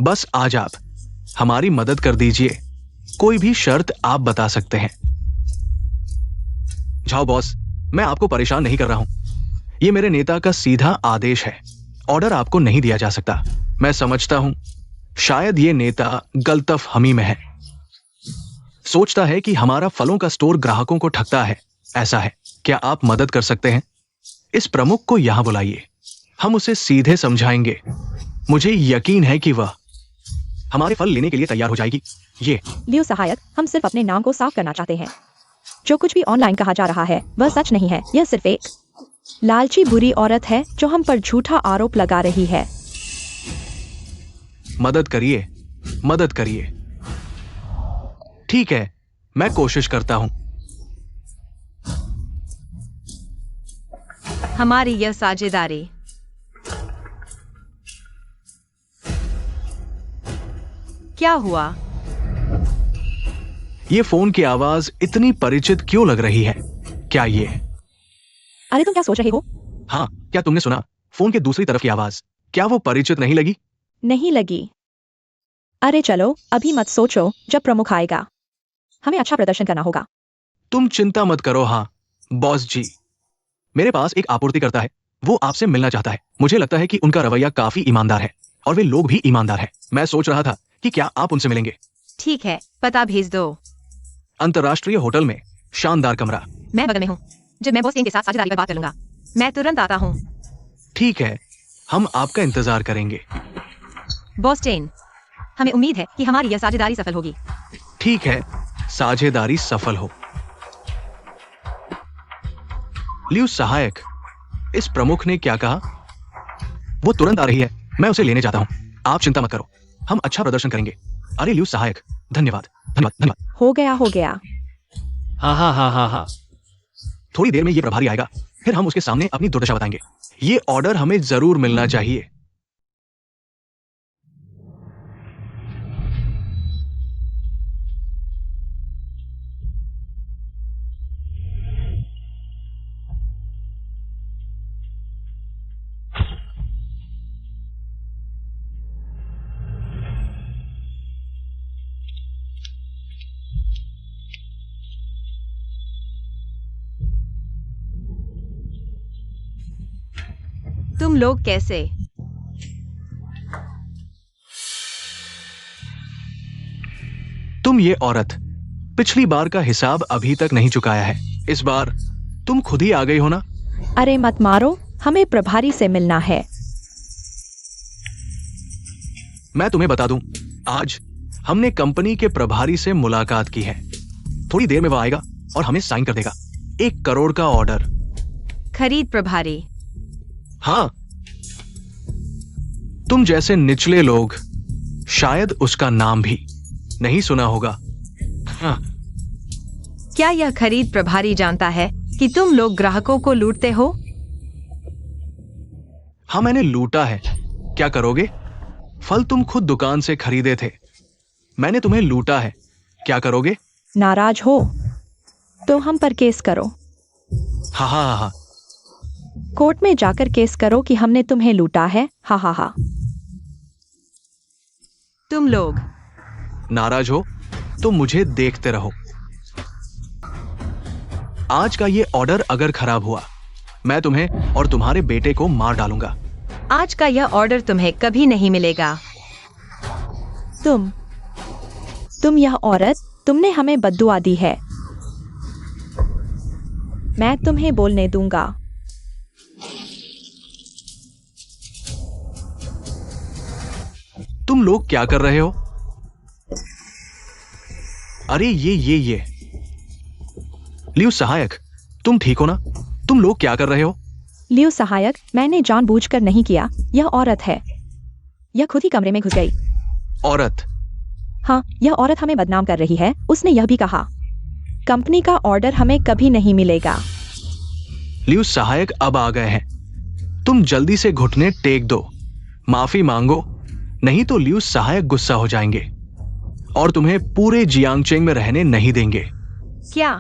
बस आज आप हमारी मदद कर दीजिए। कोई भी शर्त आप बता सकते हैं। जाओ बॉस, मैं आपको परेशान नहीं कर रहा हूं। ये मेरे नेता का सीधा आदेश है। ऑर्डर आपको नहीं दिया जा सकता। मैं समझता हूं शायद ये नेता गलतफहमी में है। सोचता है कि हमारा फलों का स्टोर ग्राहकों को ठगता है। ऐसा है। क्या आप मदद कर सकते हैं? इस प्रमुख को यहां बुलाइए। हम उसे सीधे समझाएंगे। मुझे यकीन है कि वह हमारे फल लेने के लिए तैयार हो जाएगी। ये ल्यूस सहायक, हम सिर्फ अपने नाम को साफ करना चाहते हैं। जो कुछ भी ऑनलाइन कहा जा रहा है वह सच नहीं है। यह सिर्फ एक लालची बुरी औरत है जो हम पर झूठा आरोप लगा रही है। मदद करिए। ठीक है, मैं कोशिश करता हूं। हमारी यह साझेदारी। क्या हुआ? ये फोन की आवाज इतनी परिचित क्यों लग रही है? क्या ये? अरे तुम क्या सोच रहे हो? हाँ, क्या तुमने सुना फोन के दूसरी तरफ की आवाज? क्या वो परिचित नहीं लगी? नहीं लगी। अरे चलो, अभी मत सोचो, जब प्रमुख आएगा हमें अच्छा प्रदर्शन करना होगा। तुम चिंता मत करो। हाँ बॉस जी, मेरे पास एक आपूर्तिकर्ता है। वो आपसे मिलना चाहता है। मुझे लगता है कि उनका रवैया काफी ईमानदार है और वे लोग भी ईमानदार हैं। मैं सोच रहा था कि क्या आप उनसे मिलेंगे? ठीक है, पता भेज दो। अंतर्राष्ट्रीय होटल में शानदार कमरा। मैं बगल में हूँ। जब मैं बॉस के साथ साझेदारी पर बात कर लूंगा, मैं तुरंत आता हूँ। ठीक है, हम आपका इंतजार करेंगे। बॉस चेन, हमें उम्मीद है कि हमारी यह साझेदारी सफल होगी। ठीक है, साझेदारी सफल हो। ल्यूस सहायक, इस प्रमुख ने क्या कहा? वो तुरंत आ रही है। मैं उसे लेने जाता हूं। आप चिंता मत करो, हम अच्छा प्रदर्शन करेंगे। अरे ल्यूस सहायक, धन्यवाद। हो गया। हाँ। थोड़ी देर में ये प्रभारी आएगा, फिर हम उसके सामने अपनी दुर्दशा बताएंगे। ये ऑर्डर हमें जरूर मिलना चाहिए। तुम लोग कैसे? तुम ये औरत पिछली बार का हिसाब अभी तक नहीं चुकाया है। इस बार तुम खुद ही आ गई हो ना? अरे मत मारो, हमें प्रभारी से मिलना है। मैं तुम्हें बता दूं, आज हमने कंपनी के प्रभारी से मुलाकात की है। थोड़ी देर में वो आएगा और हमें साइन कर देगा 1 करोड़ का ऑर्डर। खरीद प्रभारी? हाँ, तुम जैसे निचले लोग शायद उसका नाम भी नहीं सुना होगा। हाँ। क्या यह खरीद प्रभारी जानता है कि तुम लोग ग्राहकों को लूटते हो? हाँ, मैंने लूटा है। क्या करोगे? फल तुम खुद दुकान से खरीदे थे। मैंने तुम्हें लूटा है। क्या करोगे? नाराज हो तो हम पर केस करो। हाँ। कोर्ट में जाकर केस करो कि हमने तुम्हें लूटा है। हाँ। तुम लोग नाराज हो तो मुझे देखते रहो। आज का ये ऑर्डर अगर खराब हुआ, मैं तुम्हें और तुम्हारे बेटे को मार डालूंगा। आज का यह ऑर्डर तुम्हें कभी नहीं मिलेगा। तुम यह औरत, तुमने हमें बद्दुआ दी है। मैं तुम्हें बोलने दूंगा। तुम तुम लोग क्या कर रहे हो? अरे ये लियो सहायक, तुम ठीक हो ना? तुम लोग क्या कर रहे हो? लियो सहायक, मैंने जानबूझकर नहीं किया। यह औरत है। यह खुद ही कमरे में घुस गई। औरत? हाँ, यह औरत हमें बदनाम कर रही है। उसने यह भी कहा, कंपनी का ऑर्डर हमें कभी नहीं मिलेगा। लियो सहायक अब आ गए हैं। तुम जल्दी से घुटने टेक दो, माफी मांगो, नहीं तो लियो सहायक गुस्सा हो जाएंगे और तुम्हें पूरे जियांगचेंग में रहने नहीं देंगे। क्या?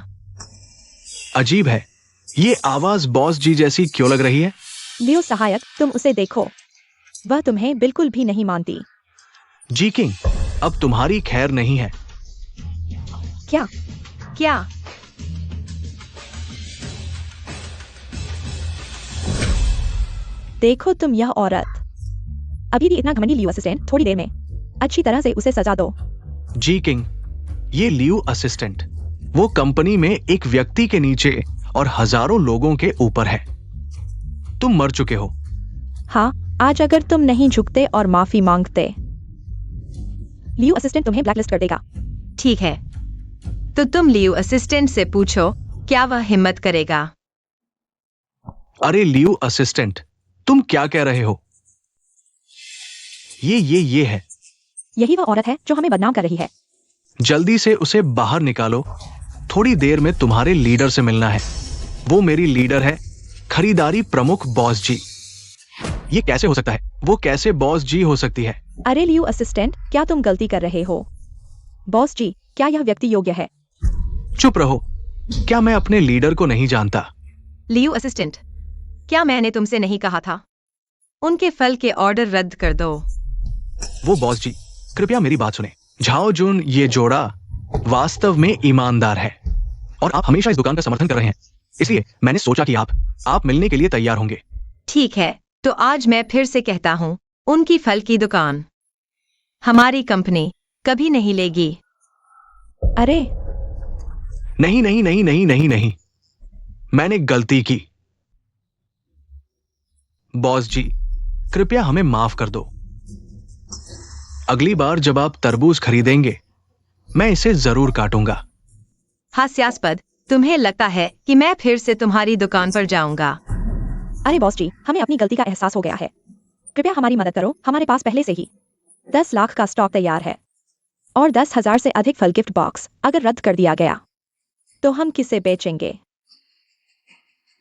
अजीब है, ये आवाज बॉस जी जैसी क्यों लग रही है? लियो सहायक, तुम उसे देखो, वह तुम्हें बिल्कुल भी नहीं मानती। जी किंग, अब तुम्हारी खैर नहीं है। क्या? क्या? देखो तुम, यह औरत अभी भी इतना घमंडी। लियो असिस्टेंट, थोड़ी देर में अच्छी तरह से उसे सजा दो। जी किंग, ये लियो असिस्टेंट वो कंपनी में एक व्यक्ति के नीचे और हजारों लोगों के ऊपर है। तुम मर चुके हो। हाँ, आज अगर तुम नहीं झुकते और माफी मांगते, लियो असिस्टेंट तुम्हें ब्लैकलिस्ट कर देगा। ठीक है, तो तुम लियो असिस्टेंट से पूछो, क्या वह हिम्मत करेगा? अरे लियो असिस्टेंट, तुम क्या कह रहे हो? ये है। यही वह औरत है जो हमें बदनाम कर रही है। जल्दी से उसे बाहर निकालो। थोड़ी देर में तुम्हारे लीडर से मिलना है। वो मेरी लीडर है, खरीदारी प्रमुख बॉस जी। ये कैसे हो सकता है? वो कैसे बॉस जी हो सकती है? अरे लियो असिस्टेंट, क्या तुम गलती कर रहे हो? बॉस जी, क्या यह व्यक्ति योग्य है? चुप रहो। क्या मैं अपने लीडर को नहीं जानता? लियो असिस्टेंट, क्या मैंने तुमसे नहीं कहा था? उनके फल के ऑर्डर रद्द कर दो। वो बॉस जी, कृपया मेरी बात सुने। झाओ जुन ये जोड़ा वास्तव में ईमानदार है और आप हमेशा इस दुकान का समर्थन कर रहे हैं, इसलिए मैंने सोचा कि आप मिलने के लिए तैयार होंगे। ठीक है, तो आज मैं फिर से कहता हूँ, उनकी फल की दुकान हमारी कंपनी कभी नहीं लेगी। अरे नहीं, मैंने गलती की। बॉस जी, कृपया हमें माफ कर दो। अगली बार जब आप तरबूज खरीदेंगे, मैं इसे जरूर काटूंगा। हास्यास्पद, तुम्हें लगता है कि मैं फिर से तुम्हारी दुकान पर जाऊंगा? अरे बॉस जी, हमें अपनी गलती का एहसास हो गया है। कृपया हमारी मदद करो। हमारे पास पहले से ही 10 लाख का स्टॉक तैयार है और 10,000 से अधिक फल गिफ्ट बॉक्स। अगर रद्द कर दिया गया तो हम किसे बेचेंगे?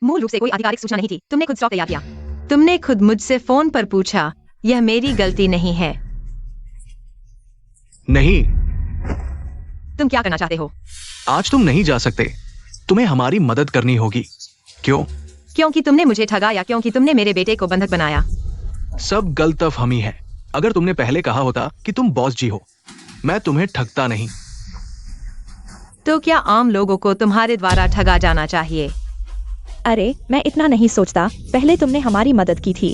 मूल रूप से कोई आधिकारिक सूचना नहीं थी। तुमने खुद स्टॉक तैयार किया। तुमने खुद मुझसे फोन पर पूछा। यह मेरी गलती नहीं है। नहीं, तुम क्या करना चाहते हो? आज तुम नहीं जा सकते। तुम्हें हमारी मदद करनी होगी। क्यों? क्योंकि तुमने मुझे ठगा या क्योंकि तुमने मेरे बेटे को बंधक बनाया? सब गलतफहमी है। अगर तुमने पहले कहा होता कि तुम बॉस जी हो, मैं तुम्हें ठगता नहीं। तो क्या आम लोगों को तुम्हारे द्वारा ठगा जाना चाहिए? अरे मैं इतना नहीं सोचता। पहले तुमने हमारी मदद की थी,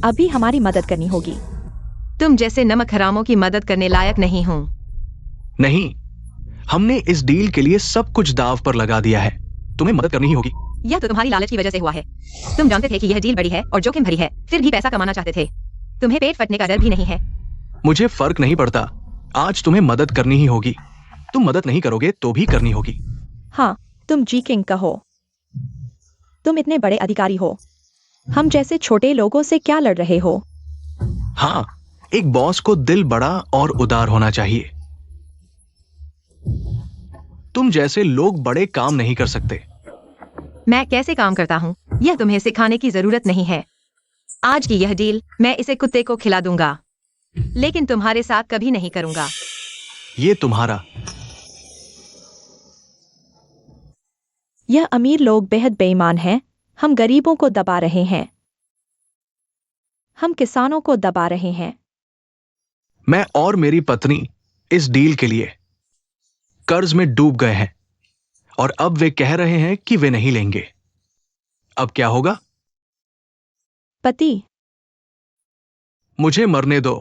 अभी हमारी मदद करनी होगी। तुम जैसे नमक हरामों की मदद करने लायक नहीं हूँ। नहीं, हमने इस डील के लिए सब कुछ दांव पर लगा दिया है। तुम्हें मदद करनी ही होगी। यह तो तुम्हारी लालच की वजह से हुआ है। तुम जानते थे कि यह डील बड़ी है और जोखिम भरी है, फिर भी पैसा कमाना चाहते थे। तुम्हें पेट फटने का डर भी नहीं है। मुझे फर्क नहीं पड़ता। आज तुम्हें मदद करनी ही होगी। तुम मदद नहीं करोगे तो भी करनी होगी। हाँ, तुम जी किंग कहो। तुम इतने बड़े अधिकारी हो, हम जैसे छोटे लोगों से क्या लड़ रहे हो? हाँ, एक बॉस को दिल बड़ा और उदार होना चाहिए। तुम जैसे लोग बड़े काम नहीं कर सकते। मैं कैसे काम करता हूँ, यह तुम्हें सिखाने की जरूरत नहीं है। आज की यह डील मैं इसे कुत्ते को खिला दूंगा, लेकिन तुम्हारे साथ कभी नहीं करूंगा। ये तुम्हारा। यह अमीर लोग बेहद बेईमान हैं। हम गरीबों को दबा रहे हैं, हम किसानों को दबा रहे हैं। मैं और मेरी पत्नी इस डील के लिए कर्ज में डूब गए हैं और अब वे कह रहे हैं कि वे नहीं लेंगे। अब क्या होगा? पति, मुझे मरने दो।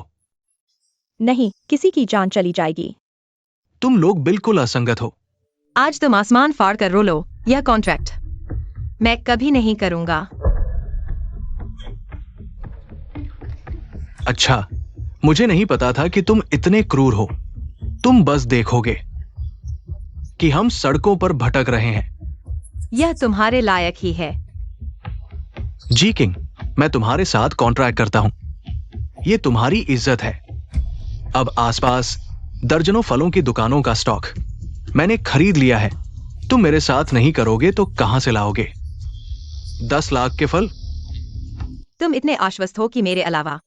नहीं, किसी की जान चली जाएगी। तुम लोग बिल्कुल असंगत हो। आज तुम आसमान फाड़ कर रो लो। यह कॉन्ट्रैक्ट मैं कभी नहीं करूंगा। अच्छा, मुझे नहीं पता था कि तुम इतने क्रूर हो। तुम बस देखोगे कि हम सड़कों पर भटक रहे हैं। यह तुम्हारे लायक ही है। जी किंग, मैं तुम्हारे साथ कॉन्ट्रैक्ट करता हूं। ये तुम्हारी इज्जत है। अब आसपास दर्जनों फलों की दुकानों का स्टॉक मैंने खरीद लिया है। तुम मेरे साथ नहीं करोगे तो कहां से लाओगे 10 लाख के फल? तुम इतने आश्वस्त हो कि मेरे अलावा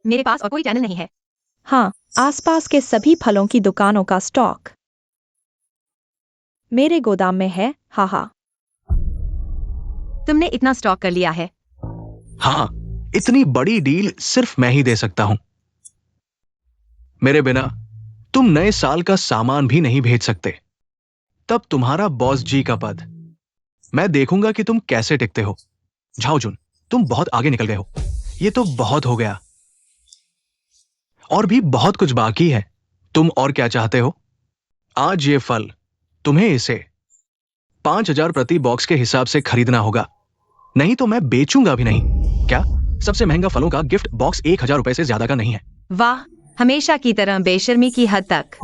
मेरे पास और कोई चैनल नहीं है। हाँ, आसपास के सभी फलों की दुकानों का स्टॉक मेरे गोदाम में है। हाँ हाँ। तुमने इतना स्टॉक कर लिया है? हाँ, इतनी बड़ी डील सिर्फ मैं ही दे सकता हूं। मेरे बिना तुम नए साल का सामान भी नहीं भेज सकते। तब तुम्हारा बॉस जी का पद, मैं देखूंगा कि तुम कैसे टिकते हो। झाओजुन, तुम बहुत आगे निकल गए हो। ये तो बहुत हो गया। और भी बहुत कुछ बाकी है। तुम और क्या चाहते हो? आज ये फल तुम्हें इसे 5,000 प्रति बॉक्स के हिसाब से खरीदना होगा, नहीं तो मैं बेचूंगा भी नहीं। क्या सबसे महंगा फलों का गिफ्ट बॉक्स 1,000 रुपए से ज्यादा का नहीं है? वाह, हमेशा की तरह बेशर्मी की हद तक।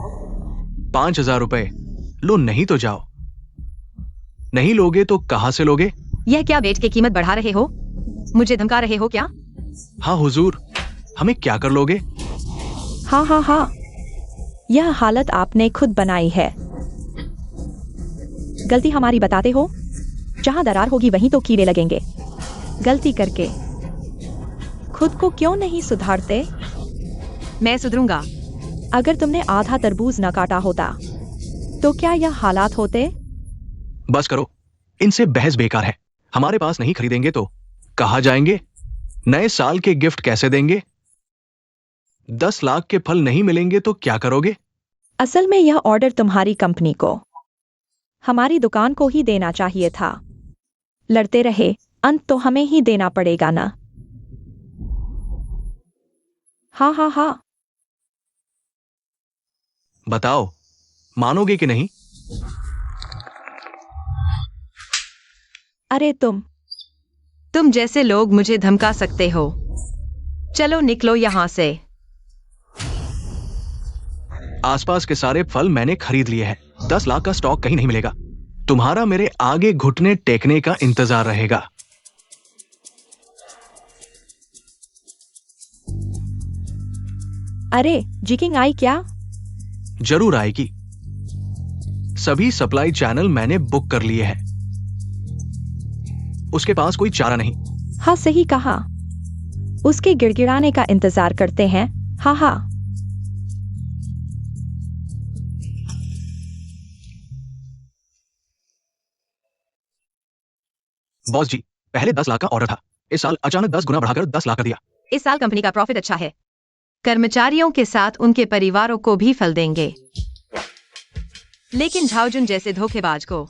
5,000 रुपए लो, नहीं तो जाओ। नहीं लोगे तो कहां से लोगे? यह क्या बेच के कीमत बढ़ा रहे हो? मुझे धमका रहे हो क्या? हाँ हुजूर, हमें क्या कर लोगे? हाँ हाँ हाँ, यह हालत आपने खुद बनाई है। गलती हमारी बताते हो? जहां दरार होगी वहीं तो कीड़े लगेंगे। गलती करके खुद को क्यों नहीं सुधारते? मैं सुधरूंगा। अगर तुमने आधा तरबूज न काटा होता तो क्या यह हालात होते? बस करो, इनसे बहस बेकार है। हमारे पास नहीं खरीदेंगे तो कहाँ जाएंगे? नए साल के गिफ्ट कैसे देंगे? 10 लाख के फल नहीं मिलेंगे तो क्या करोगे? असल में यह ऑर्डर तुम्हारी कंपनी को हमारी दुकान को ही देना चाहिए था। लड़ते रहे, अंत तो हमें ही देना पड़ेगा ना। हाँ हाँ हाँ। बताओ, मानोगे कि नहीं? अरे तुम जैसे लोग मुझे धमका सकते हो? चलो निकलो यहां से। आसपास के सारे फल मैंने खरीद लिए हैं। 10 लाख का स्टॉक कहीं नहीं मिलेगा। तुम्हारा मेरे आगे घुटने टेकने का इंतजार रहेगा। अरे जिकिंग आई क्या? जरूर आएगी। सभी सप्लाई चैनल मैंने बुक कर लिए हैं। उसके पास कोई चारा नहीं। हाँ सही कहा। उसके गिड़गिड़ाने का इंतजार करते हैं। हाँ हाँ। बॉस जी, पहले 10 लाख का ऑर्डर था। इस साल अचानक 10 गुना बढ़ाकर 10 लाख कर दिया। इस साल कंपनी का प्रॉफिट अच्छा है। कर्मचारियों के साथ उनके परिवारों को भी फल देंगे, लेकिन झाओजुन जैसे धोखेबाज को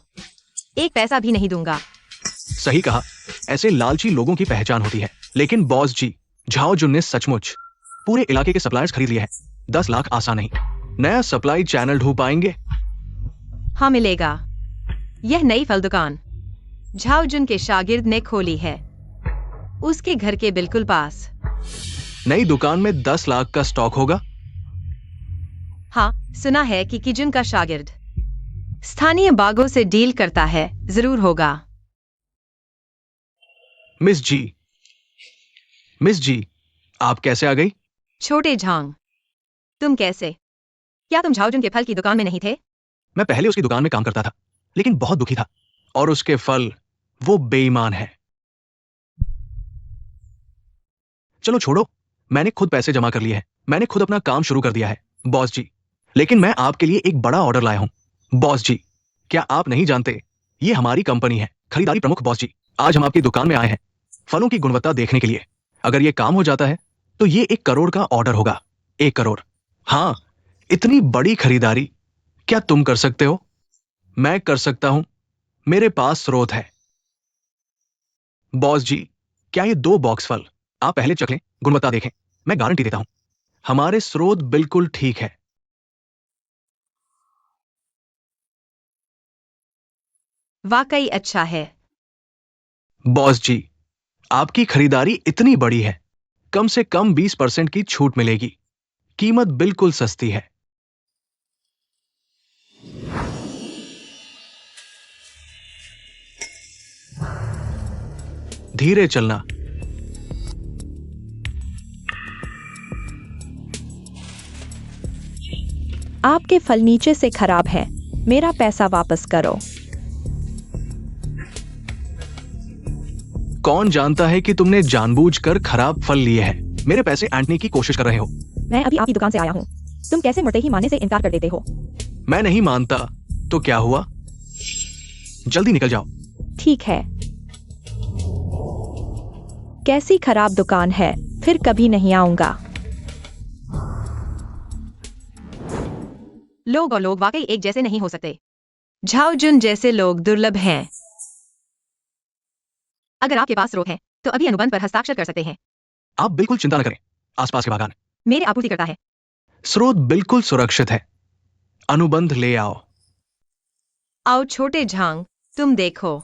एक पैसा भी नहीं दूंगा। सही कहा, ऐसे लालची लोगों की पहचान होती है। लेकिन बॉस जी, झाओजुन ने सचमुच पूरे इलाके के सप्लायर्स खरीद लिए हैं। 10 लाख आसान नहीं। नया सप्लाई चैनल ढूंढ पाएंगे? हाँ मिलेगा। यह नई फल दुकान झाओजुन के शागिर्द ने खोली है, उसके घर के बिल्कुल पास। नई दुकान में 10 लाख का स्टॉक होगा? हाँ, सुना है कि किजुन का शागिर्द स्थानीय बागों से डील करता है। जरूर होगा। मिस जी, आप कैसे आ गई? छोटे झांग, तुम कैसे? क्या तुम झाओजुन के फल की दुकान में नहीं थे? मैं पहले उसकी दुकान में काम करता था, लेकिन बहुत दुखी था। और उसके फल, वो बेईमान है। चलो छोड़ो, मैंने खुद पैसे जमा कर लिए हैं। मैंने खुद अपना काम शुरू कर दिया है बॉस जी। लेकिन मैं आपके लिए एक बड़ा ऑर्डर लाया हूं बॉस जी। क्या आप नहीं जानते, ये हमारी कंपनी है खरीदारी प्रमुख। बॉस जी, आज हम आपकी दुकान में आए हैं फलों की गुणवत्ता देखने के लिए। अगर ये काम हो जाता है तो ये 1 करोड़ का ऑर्डर होगा। 1 करोड़। हाँ, इतनी बड़ी खरीदारी क्या तुम कर सकते हो? मैं कर सकता हूं, मेरे पास स्रोत है। बॉस जी, क्या ये 2 बॉक्स फल आप पहले चख लें, गुणवत्ता देखें। मैं गारंटी देता हूं, हमारे स्रोत बिल्कुल ठीक है। वाकई अच्छा है। बॉस जी, आपकी खरीदारी इतनी बड़ी है, कम से कम 20% की छूट मिलेगी। कीमत बिल्कुल सस्ती है। धीरे चलना। आपके फल नीचे से खराब है, मेरा पैसा वापस करो। कौन जानता है कि तुमने जानबूझकर खराब फल लिए हैं। मेरे पैसे ऐंठने की कोशिश कर रहे हो। मैं अभी आपकी दुकान से आया हूँ, तुम कैसे मुड़ते ही मानने से इनकार कर देते हो? मैं नहीं मानता तो क्या हुआ? जल्दी निकल जाओ। ठीक है। कैसी खराब दुकान है, फिर कभी नहीं आऊंगा। लोग और लोग वाकई एक जैसे नहीं हो सकते। झाओ जुन जैसे लोग दुर्लभ हैं। अगर आपके पास स्रोत है तो अभी अनुबंध पर हस्ताक्षर कर सकते हैं। आप बिल्कुल चिंता न करें, आसपास के बागान मेरे आपूर्तिकर्ता है। स्रोत बिल्कुल सुरक्षित है। अनुबंध ले आओ। आओ छोटे झांग, तुम देखो।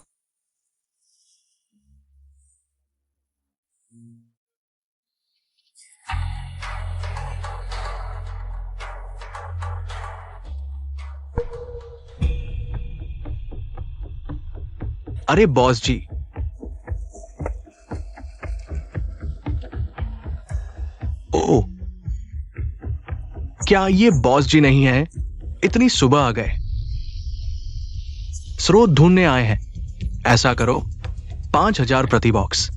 अरे बॉस जी, ओ, क्या ये बॉस जी नहीं है? इतनी सुबह आ गए। स्रोत ढूंढने आए हैं। ऐसा करो, 5,000 प्रति बॉक्स।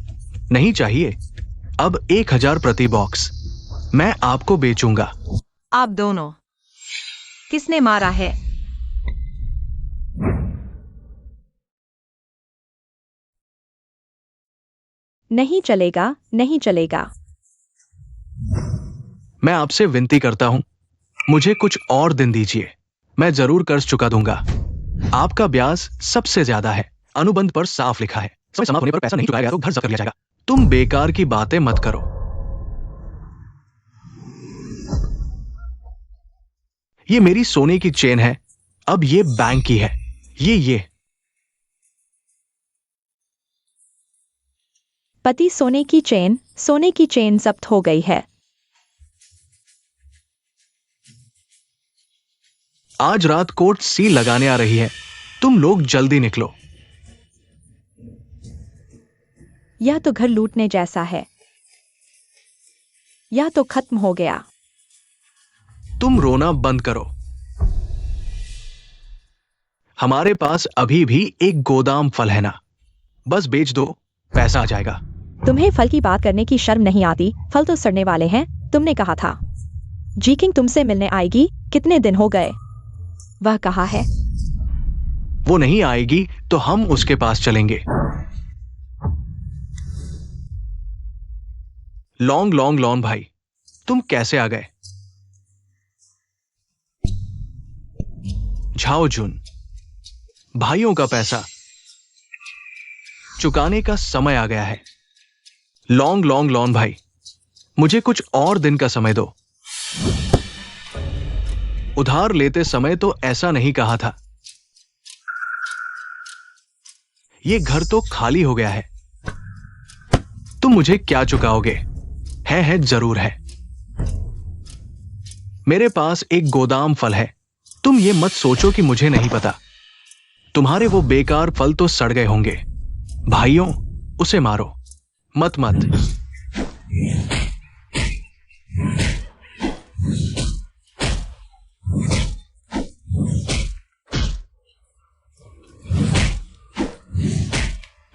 नहीं चाहिए, अब 1,000 प्रति बॉक्स। मैं आपको बेचूंगा। आप दोनों किसने मारा है? नहीं चलेगा, नहीं चलेगा। मैं आपसे विनती करता हूं, मुझे कुछ और दिन दीजिए। मैं जरूर कर्ज चुका दूंगा। आपका ब्याज सबसे ज्यादा है। अनुबंध पर साफ लिखा है, समय समाप्त होने पर पैसा नहीं चुकाया गया तो घर जब्त कर लिया जाएगा। तुम बेकार की बातें मत करो। ये मेरी सोने की चेन है, अब ये बैंक की है। ये पति सोने की चेन जब्त हो गई है। आज रात कोर्ट सील लगाने आ रही है। तुम लोग जल्दी निकलो। यह तो घर लूटने जैसा है। यह तो खत्म हो गया। तुम रोना बंद करो। हमारे पास अभी भी एक गोदाम फल है ना, बस बेच दो, पैसा आ जाएगा। तुम्हें फल की बात करने की शर्म नहीं आती? फल तो सड़ने वाले हैं, तुमने कहा था। जीकिंग तुमसे मिलने आएगी, कितने दिन हो गए? वह कहा है वो नहीं आएगी तो हम उसके पास चलेंगे। लॉन्ग लॉन्ग लॉन भाई, तुम कैसे आ गए? झाओ जुन, भाइयों का पैसा चुकाने का समय आ गया है। लॉन्ग लॉन्ग लॉन भाई, मुझे कुछ और दिन का समय दो। उधार लेते समय तो ऐसा नहीं कहा था। ये घर तो खाली हो गया है। तुम मुझे क्या चुकाओगे? है जरूर है। मेरे पास एक गोदाम फल है। तुम ये मत सोचो कि मुझे नहीं पता। तुम्हारे वो बेकार फल तो सड़ गए होंगे। भाइयों, उसे मारो। मत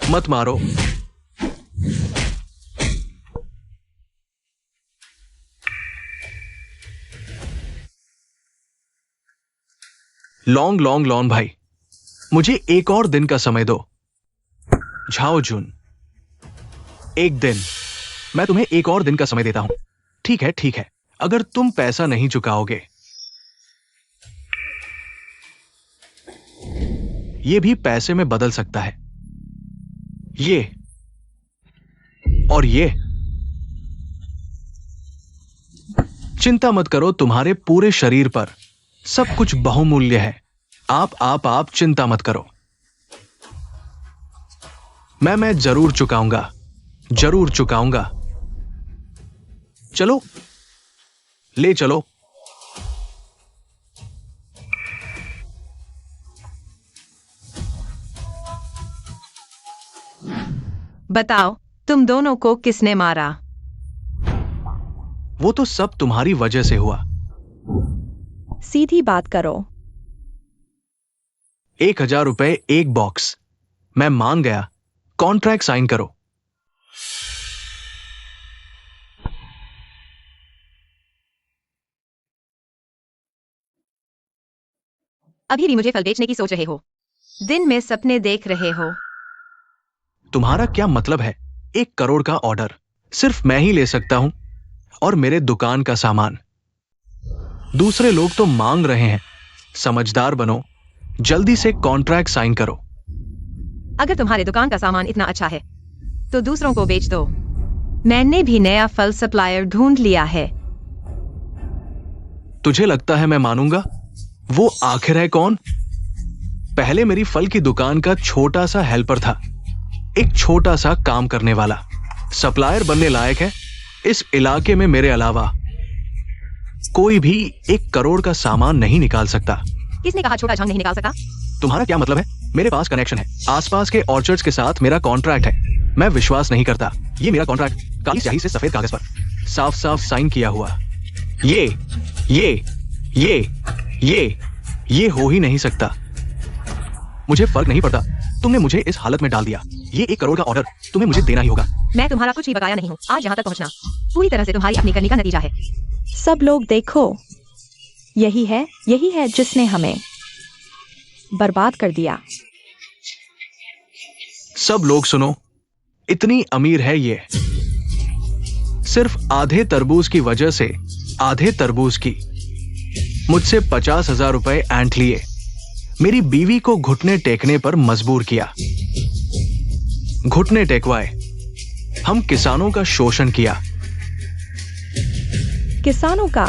मत मारो। लॉन्ग लॉन्ग लॉन भाई, मुझे एक और दिन का समय दो। झाओ जुन, एक दिन। मैं तुम्हें एक और दिन का समय देता हूं। ठीक है, अगर तुम पैसा नहीं चुकाओगे। ये भी पैसे में बदल सकता है। ये और ये। चिंता मत करो, तुम्हारे पूरे शरीर पर सब कुछ बहुमूल्य है। आप चिंता मत करो। मैं जरूर चुकाऊंगा। चलो, ले चलो। बताओ, तुम दोनों को किसने मारा? वो तो सब तुम्हारी वजह से हुआ। सीधी बात करो। 1,000 रुपए एक बॉक्स। मैं मान गया। कॉन्ट्रैक्ट साइन करो। अभी भी मुझे फल बेचने की सोच रहे हो? दिन में सपने देख रहे हो? तुम्हारा क्या मतलब है? 1 करोड़ का ऑर्डर सिर्फ मैं ही ले सकता हूं, और मेरे दुकान का सामान। दूसरे लोग तो मांग रहे हैं। समझदार बनो, जल्दी से कॉन्ट्रैक्ट साइन करो। अगर तुम्हारे दुकान का सामान इतना अच्छा है तो दूसरों को बेच दो। मैंने भी नया फल सप्लायर ढूंढ लिया है। तुझे लगता है मैं मानूंगा? वो आखिर है कौन? पहले मेरी फल की दुकान का छोटा सा हेल्पर था, एक छोटा सा काम करने वाला। सप्लायर बनने लायक है? इस इलाके में मेरे अलावा कोई भी 1 करोड़ का सामान नहीं निकाल सकता। किसने कहा छोटा झंग नहीं निकाल सकता? तुम्हारा क्या मतलब है? मेरे पास कनेक्शन है, आसपास के ऑर्चर्ड्स के साथ मेरा कॉन्ट्रैक्ट है। मैं विश्वास नहीं करता। ये मेरा कॉन्ट्रैक्ट काली स्याही से सफेद कागज पर साफ साफ साइन किया हुआ। ये हो ही नहीं सकता। मुझे फर्क नहीं पड़ता, तुमने मुझे इस हालत में डाल दिया। ये 1 करोड़ का ऑर्डर तुम्हें मुझे देना ही होगा। मैं तुम्हारा कुछ भी बकाया नहीं हूँ। आज यहाँ तक पहुँचना पूरी तरह से तुम्हारी अपनी करनी का नतीजा है। सब लोग देखो, यही है जिसने हमें बर्बाद कर दिया। सब लोग सुनो, इतनी अमीर है ये। सिर्फ आधे तरबूज की वजह से, आधे तरबूज की, मुझसे 50,000 रुपए ऐंठ लिए। मेरी बीवी को घुटने टेकने पर मजबूर किया। घुटने टेकवाए। हम किसानों का शोषण किया। किसानों का?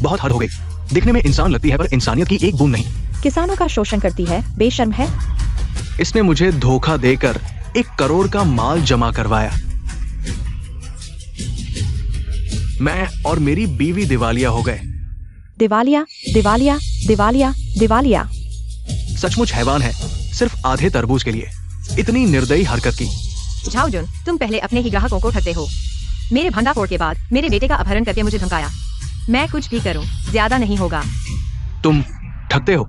बहुत हद हो गई। दिखने में इंसान लगती है पर इंसानियत की एक बूंद नहीं। किसानों का शोषण करती है? बेशर्म है। इसने मुझे धोखा देकर 1 करोड़ का माल जमा करवाया। मैं और मेरी बीवी दिवालिया हो गए। दिवालिया, दिवालिया, दिवालिया, दिवालिया। सचमुच हैवान है, सिर्फ आधे तरबूज के लिए इतनी निर्दयी हरकत की। झाओजुन, तुम पहले अपने ही ग्राहकों को ठगते हो। मेरे भंडाफोड़ के बाद मेरे बेटे का अपहरण करके मुझे धमकाया। मैं कुछ भी करूं, ज्यादा नहीं होगा। तुम ठगते हो।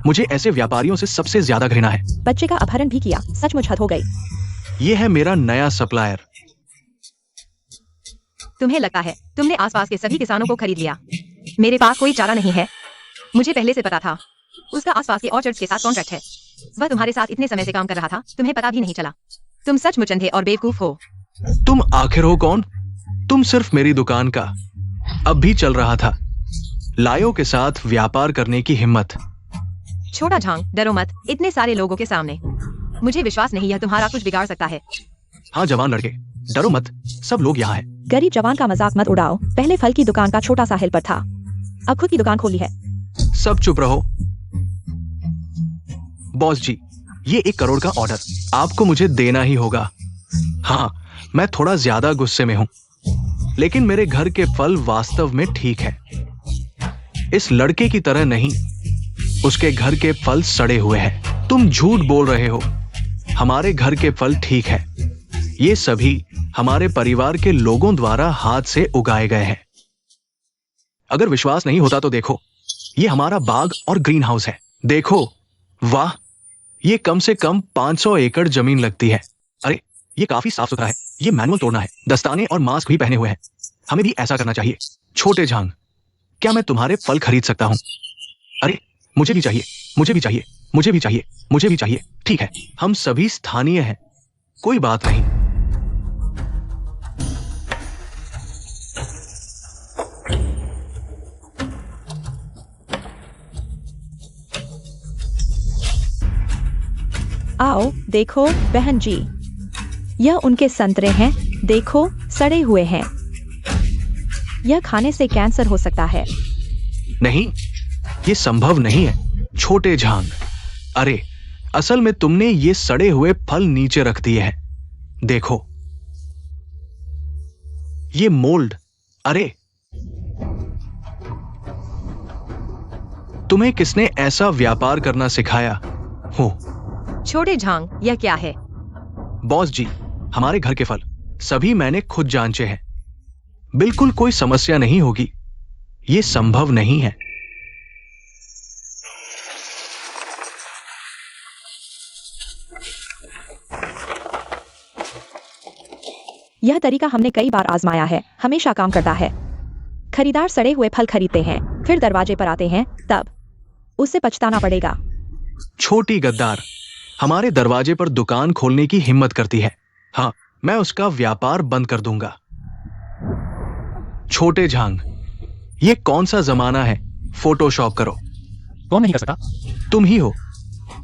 मुझे ऐसे व्यापारियों से सबसे ज्यादा घृणा है। बच्चे का अपहरण भी किया। सचमुच हद हो गई। ये है मेरा नया सप्लायर। तुम्हें लगता है तुमने आसपास के सभी किसानों को खरीद लिया? मेरे पास कोई चारा नहीं है। मुझे पहले से पता था उसका आसपास के ऑर्चर्ड्स के साथ कॉन्ट्रैक्ट है। वह तुम्हारे साथ इतने समय से काम कर रहा था, तुम्हें पता भी नहीं चला। तुम सचमुच अंधे और बेवकूफ हो। तुम आखिर हो कौन? तुम सिर्फ मेरी दुकान का। अब भी चल रहा था। लायों के साथ व्यापार करने की हिम्मत। छोटा झांग, डरो मत इतने सारे लोगों के सामने। मुझे विश्वास नहीं यह तुम्हारा कुछ बिगाड़ सकता है। हाँ जवान लड़के, डरो मत, सब लोग यहाँ हैं। गरीब जवान का मजाक मत उड़ाओ। पहले फल की दुकान का छोटा सा हेल्पर था, अब खुद की दुकान खोली है। सब चुप रहो। बॉस जी, ये 1 करोड़ का ऑर्डर आपको मुझे देना ही होगा। हाँ, मैं थोड़ा ज्यादा गुस्से में हूं, लेकिन मेरे घर के फल वास्तव में ठीक है। इस लड़के की तरह नहीं। उसके घर के फल सड़े हुए हैं। तुम झूठ बोल रहे हो। हमारे घर के फल ठीक है। ये सभी हमारे परिवार के लोगों द्वारा हाथ से उगाए गए हैं। अगर विश्वास नहीं होता तो देखो, ये हमारा बाग और ग्रीन हाउस है। देखो, वाह, ये कम से कम 500 एकड़ जमीन लगती है। अरे, ये काफी साफ सुथरा है। ये मैनुअल तोड़ना है। दस्ताने और मास्क भी पहने हुए हैं। हमें भी ऐसा करना चाहिए। छोटे झांग, क्या मैं तुम्हारे फल खरीद सकता हूं? अरे, मुझे भी चाहिए, मुझे भी चाहिए, मुझे भी चाहिए, मुझे भी चाहिए। ठीक है, हम सभी स्थानीय हैं, कोई बात नहीं। आओ देखो बहन जी, यह उनके संतरे हैं। देखो, सड़े हुए हैं। यह खाने से कैंसर हो सकता है। नहीं, ये संभव नहीं है छोटे झांग। अरे, असल में तुमने ये सड़े हुए फल नीचे रख दिए हैं। देखो, ये मोल्ड अरे, तुम्हें किसने ऐसा व्यापार करना सिखाया हो? छोटे झांग, यह क्या है? बॉस जी, हमारे घर के फल सभी मैंने खुद जांचे हैं। बिल्कुल कोई समस्या नहीं होगी। ये संभव नहीं है। यह तरीका हमने कई बार आजमाया है, हमेशा काम करता है। खरीदार सड़े हुए फल खरीदते हैं, फिर दरवाजे पर आते हैं, तब उसे पछताना पड़ेगा। छोटी गद्दार हमारे दरवाजे पर दुकान खोलने की हिम्मत करती है। हाँ, मैं उसका व्यापार बंद कर दूंगा। छोटे झांग, ये कौन सा जमाना है? फोटोशॉप करो। कौन नहीं कर सका? तुम ही हो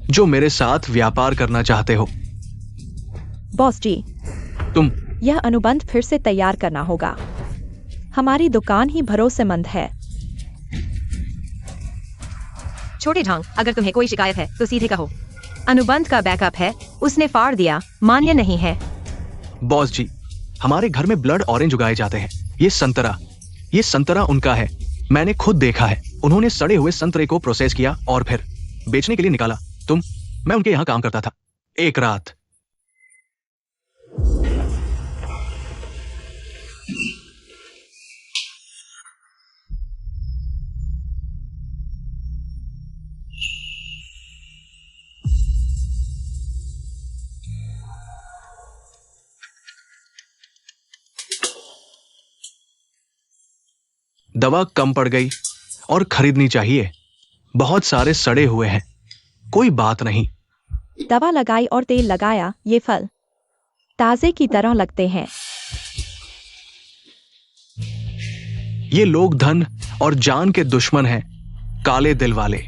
जो मेरे साथ व्यापार करना चाहते हो। बॉस जी, तुम यह अनुबंध फिर से तैयार करना होगा। हमारी दुकान ही भरोसेमंद है। छोटे झांग, अगर तुम्हें कोई शिकायत है तो सीधे कहो। अनुबंध का बैकअप है, उसने फाड़ दिया, मान्य नहीं है। बॉस जी, हमारे घर में ब्लड ऑरेंज उगाए जाते हैं। ये संतरा उनका है। मैंने खुद देखा है। उन्होंने सड़े हुए संतरे को प्रोसेस किया और फिर बेचने के लिए निकाला। मैं उनके यहां काम करता था। एक रात दवा कम पड़ गई और खरीदनी चाहिए। बहुत सारे सड़े हुए हैं। कोई बात नहीं। दवा लगाई और तेल लगाया, ये फल ताजे की तरह लगते हैं। ये लोग धन और जान के दुश्मन हैं, काले दिल वाले।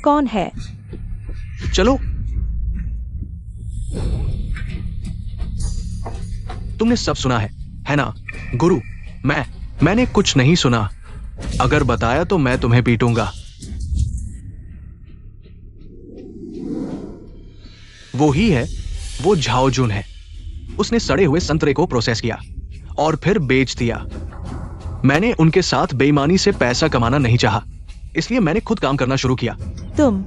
कौन है? चलो, तुमने सब सुना है ना? गुरु, मैंने कुछ नहीं सुना। अगर बताया तो मैं तुम्हें पीटूंगा। वो ही है, वो झाओजुन है। उसने सड़े हुए संतरे को प्रोसेस किया और फिर बेच दिया। मैंने उनके साथ बेईमानी से पैसा कमाना नहीं चाहा, इसलिए मैंने खुद काम करना शुरू किया। तुम?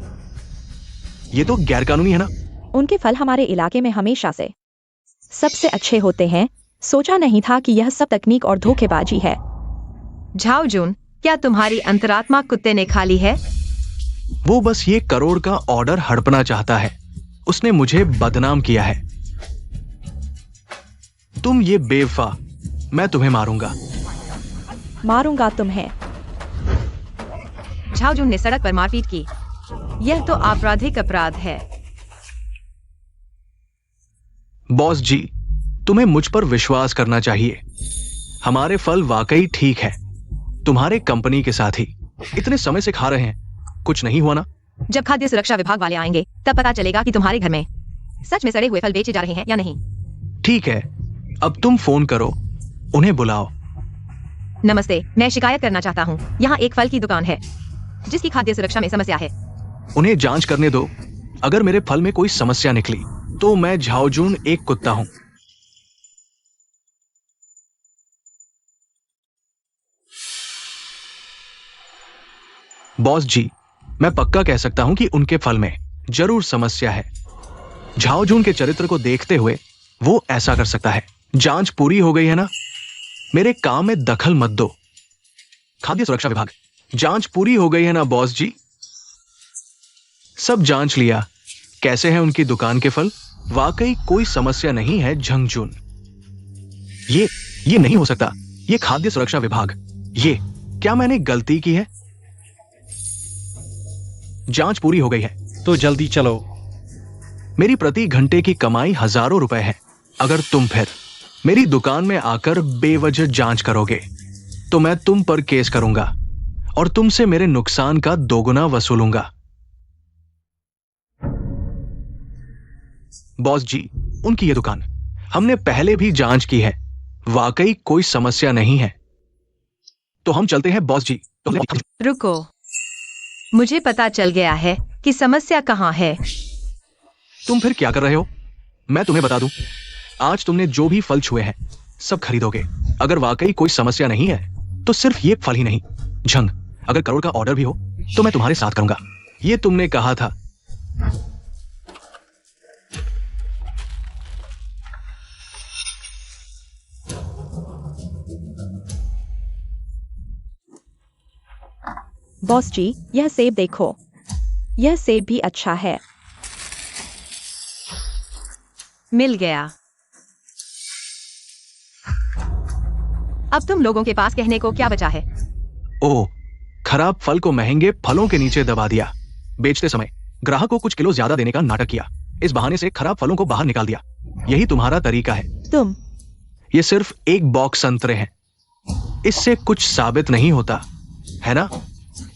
ये तो गैरकानूनी है ना? उनके फल हमारे इलाके में हमेशा से सबसे अच्छे होते हैं। सोचा नहीं था कि यह सब तकनीक और धोखेबाजी है। झाओजुन, क्या तुम्हारी अंतरात्मा कुत्ते ने खा ली है? वो बस ये करोड़ का ऑर्डर हड़पना चाहता है। उसने मुझे बदनाम किया है। तुम ये बेवफा, मैं तुम्हें मारूंगा। मारूंगा तुम्हें। झाओजुन ने सड़क पर मारपीट की। यह तो आपराधिक अपराध है। बॉस जी, तुम्हें मुझ पर विश्वास करना चाहिए। हमारे फल वाकई ठीक है। तुम्हारे कंपनी के साथ ही इतने समय से खा रहे हैं, कुछ नहीं हुआ ना? जब खाद्य सुरक्षा विभाग वाले आएंगे तब पता चलेगा कि तुम्हारे घर में सच में सड़े हुए फल बेचे जा रहे हैं या नहीं। ठीक है, अब तुम फोन करो, उन्हें बुलाओ। नमस्ते, मैं शिकायत करना चाहता हूँ। यहाँ एक फल की दुकान है जिसकी खाद्य सुरक्षा में समस्या है। उन्हें जांच करने दो। अगर मेरे फल में कोई समस्या निकली तो मैं झाओजुन एक कुत्ता हूं। बॉस जी, मैं पक्का कह सकता हूं कि उनके फल में जरूर समस्या है। झाओजुन के चरित्र को देखते हुए वो ऐसा कर सकता है। जांच पूरी हो गई है ना? मेरे काम में दखल मत दो। खाद्य सुरक्षा विभाग, जांच पूरी हो गई है ना बॉस जी? सब जांच लिया। कैसे हैं उनकी दुकान के फल? वाकई कोई समस्या नहीं है झंगजुन। ये नहीं हो सकता। ये खाद्य सुरक्षा विभाग, ये क्या मैंने गलती की है? जांच पूरी हो गई है तो जल्दी चलो। मेरी प्रति घंटे की कमाई हजारों रुपए है। अगर तुम फिर मेरी दुकान में आकर बेवजह जांच करोगे तो मैं तुम पर केस करूंगा और तुमसे मेरे नुकसान का दोगुना वसूलूंगा। बॉस जी, उनकी ये दुकान हमने पहले भी जांच की है। वाकई कोई समस्या नहीं है। तो हम चलते हैं बॉस जी। रुको, मुझे पता चल गया है कि समस्या कहाँ है। तुम फिर क्या कर रहे हो? मैं तुम्हें बता दूं, आज तुमने जो भी फल छुए हैं सब खरीदोगे। अगर वाकई कोई समस्या नहीं है तो सिर्फ ये फल ही नहीं, झंग, अगर करोड़ का ऑर्डर भी हो तो मैं तुम्हारे साथ करूंगा। ये तुमने कहा था। बॉस जी, यह सेब देखो, यह सेब भी अच्छा है। मिल गया। अब तुम लोगों के पास कहने को क्या बचा है? ओह, खराब फल को महंगे फलों के नीचे दबा दिया। बेचते समय ग्राहक को कुछ किलो ज्यादा देने का नाटक किया। इस बहाने से खराब फलों को बाहर निकाल दिया। यही तुम्हारा तरीका है। तुम ये सिर्फ एक बॉक्स संतरे हैं, इससे कुछ साबित नहीं होता है ना।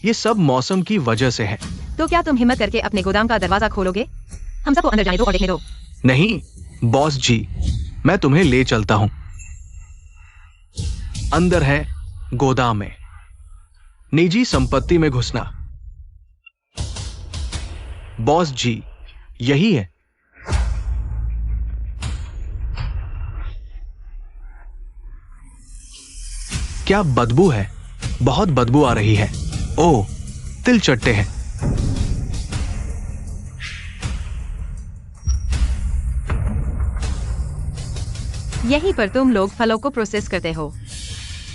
ये सब मौसम की वजह से है। तो क्या तुम हिम्मत करके अपने गोदाम का दरवाजा खोलोगे? हम सबको अंदर जाने दो और देखने दो। नहीं बॉस जी, मैं तुम्हें ले चलता हूं। अंदर है गोदाम में। निजी संपत्ति में घुसना। बॉस जी, यही है। क्या बदबू है, बहुत बदबू आ रही है। ओह, तिल चट्टे हैं। यहीं पर तुम लोग फलों को प्रोसेस करते हो।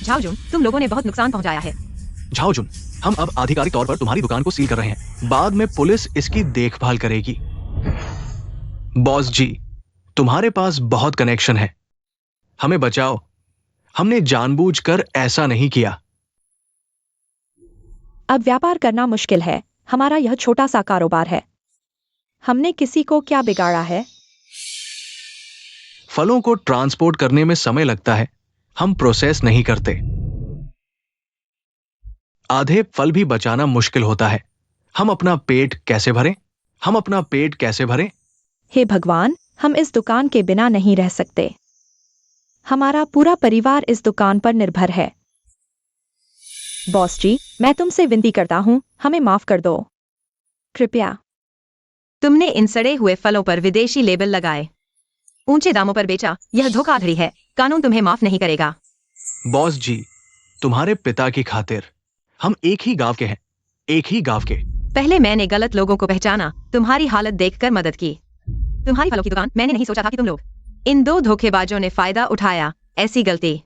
झाओजुन, तुम लोगों ने बहुत नुकसान पहुंचाया है। झाओजुन, हम अब आधिकारिक तौर पर तुम्हारी दुकान को सील कर रहे हैं। बाद में पुलिस इसकी देखभाल करेगी। बॉस जी, तुम्हारे पास बहुत कनेक्शन है, हमें बचाओ। हमने जानबूझकर ऐसा नहीं किया। अब व्यापार करना मुश्किल है। हमारा यह छोटा सा कारोबार है। हमने किसी को क्या बिगाड़ा है? फलों को ट्रांसपोर्ट करने में समय लगता है, हम प्रोसेस नहीं करते। आधे फल भी बचाना मुश्किल होता है। हम अपना पेट कैसे भरें? हम अपना पेट कैसे भरें? हे भगवान, हम इस दुकान के बिना नहीं रह सकते। हमारा पूरा परिवार इस दुकान पर निर्भर है। बॉस जी, मैं तुमसे विनती करता हूँ, हमें माफ कर दो, कृपया। तुमने इन सड़े हुए फलों पर विदेशी लेबल लगाए, ऊंचे दामों पर बेचा। यह धोखाधड़ी है। कानून तुम्हें माफ नहीं करेगा। बॉस जी, तुम्हारे पिता की खातिर हम एक ही गांव के हैं, एक ही गांव के। पहले मैंने गलत लोगों को पहचाना, तुम्हारी हालत देखकर मदद की। तुम्हारी फलों की दुकान, मैंने नहीं सोचा था कि तुम लोग। इन दो धोखेबाजों ने फायदा उठाया। ऐसी गलती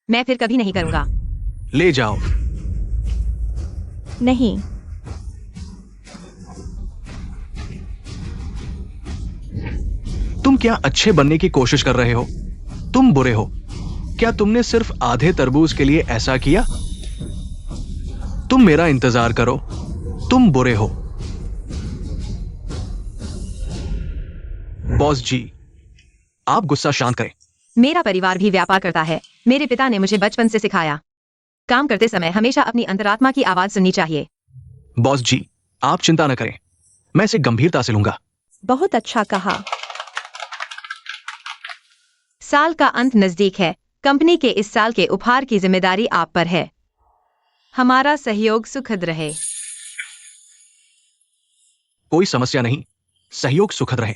मैं फिर कभी नहीं करूंगा। ले जाओ। नहीं, तुम क्या अच्छे बनने की कोशिश कर रहे हो? तुम बुरे हो। क्या तुमने सिर्फ आधे तरबूज के लिए ऐसा किया? तुम मेरा इंतजार करो, तुम बुरे हो। बॉस जी, आप गुस्सा शांत करें। मेरा परिवार भी व्यापार करता है। मेरे पिता ने मुझे बचपन से सिखाया, काम करते समय हमेशा अपनी अंतरात्मा की आवाज सुननी चाहिए। बॉस जी, आप चिंता न करें, मैं इसे गंभीरता से लूंगा। बहुत अच्छा कहा। साल का अंत नजदीक है। कंपनी के इस साल के उपहार की जिम्मेदारी आप पर है। हमारा सहयोग सुखद रहे। कोई समस्या नहीं, सहयोग सुखद रहे।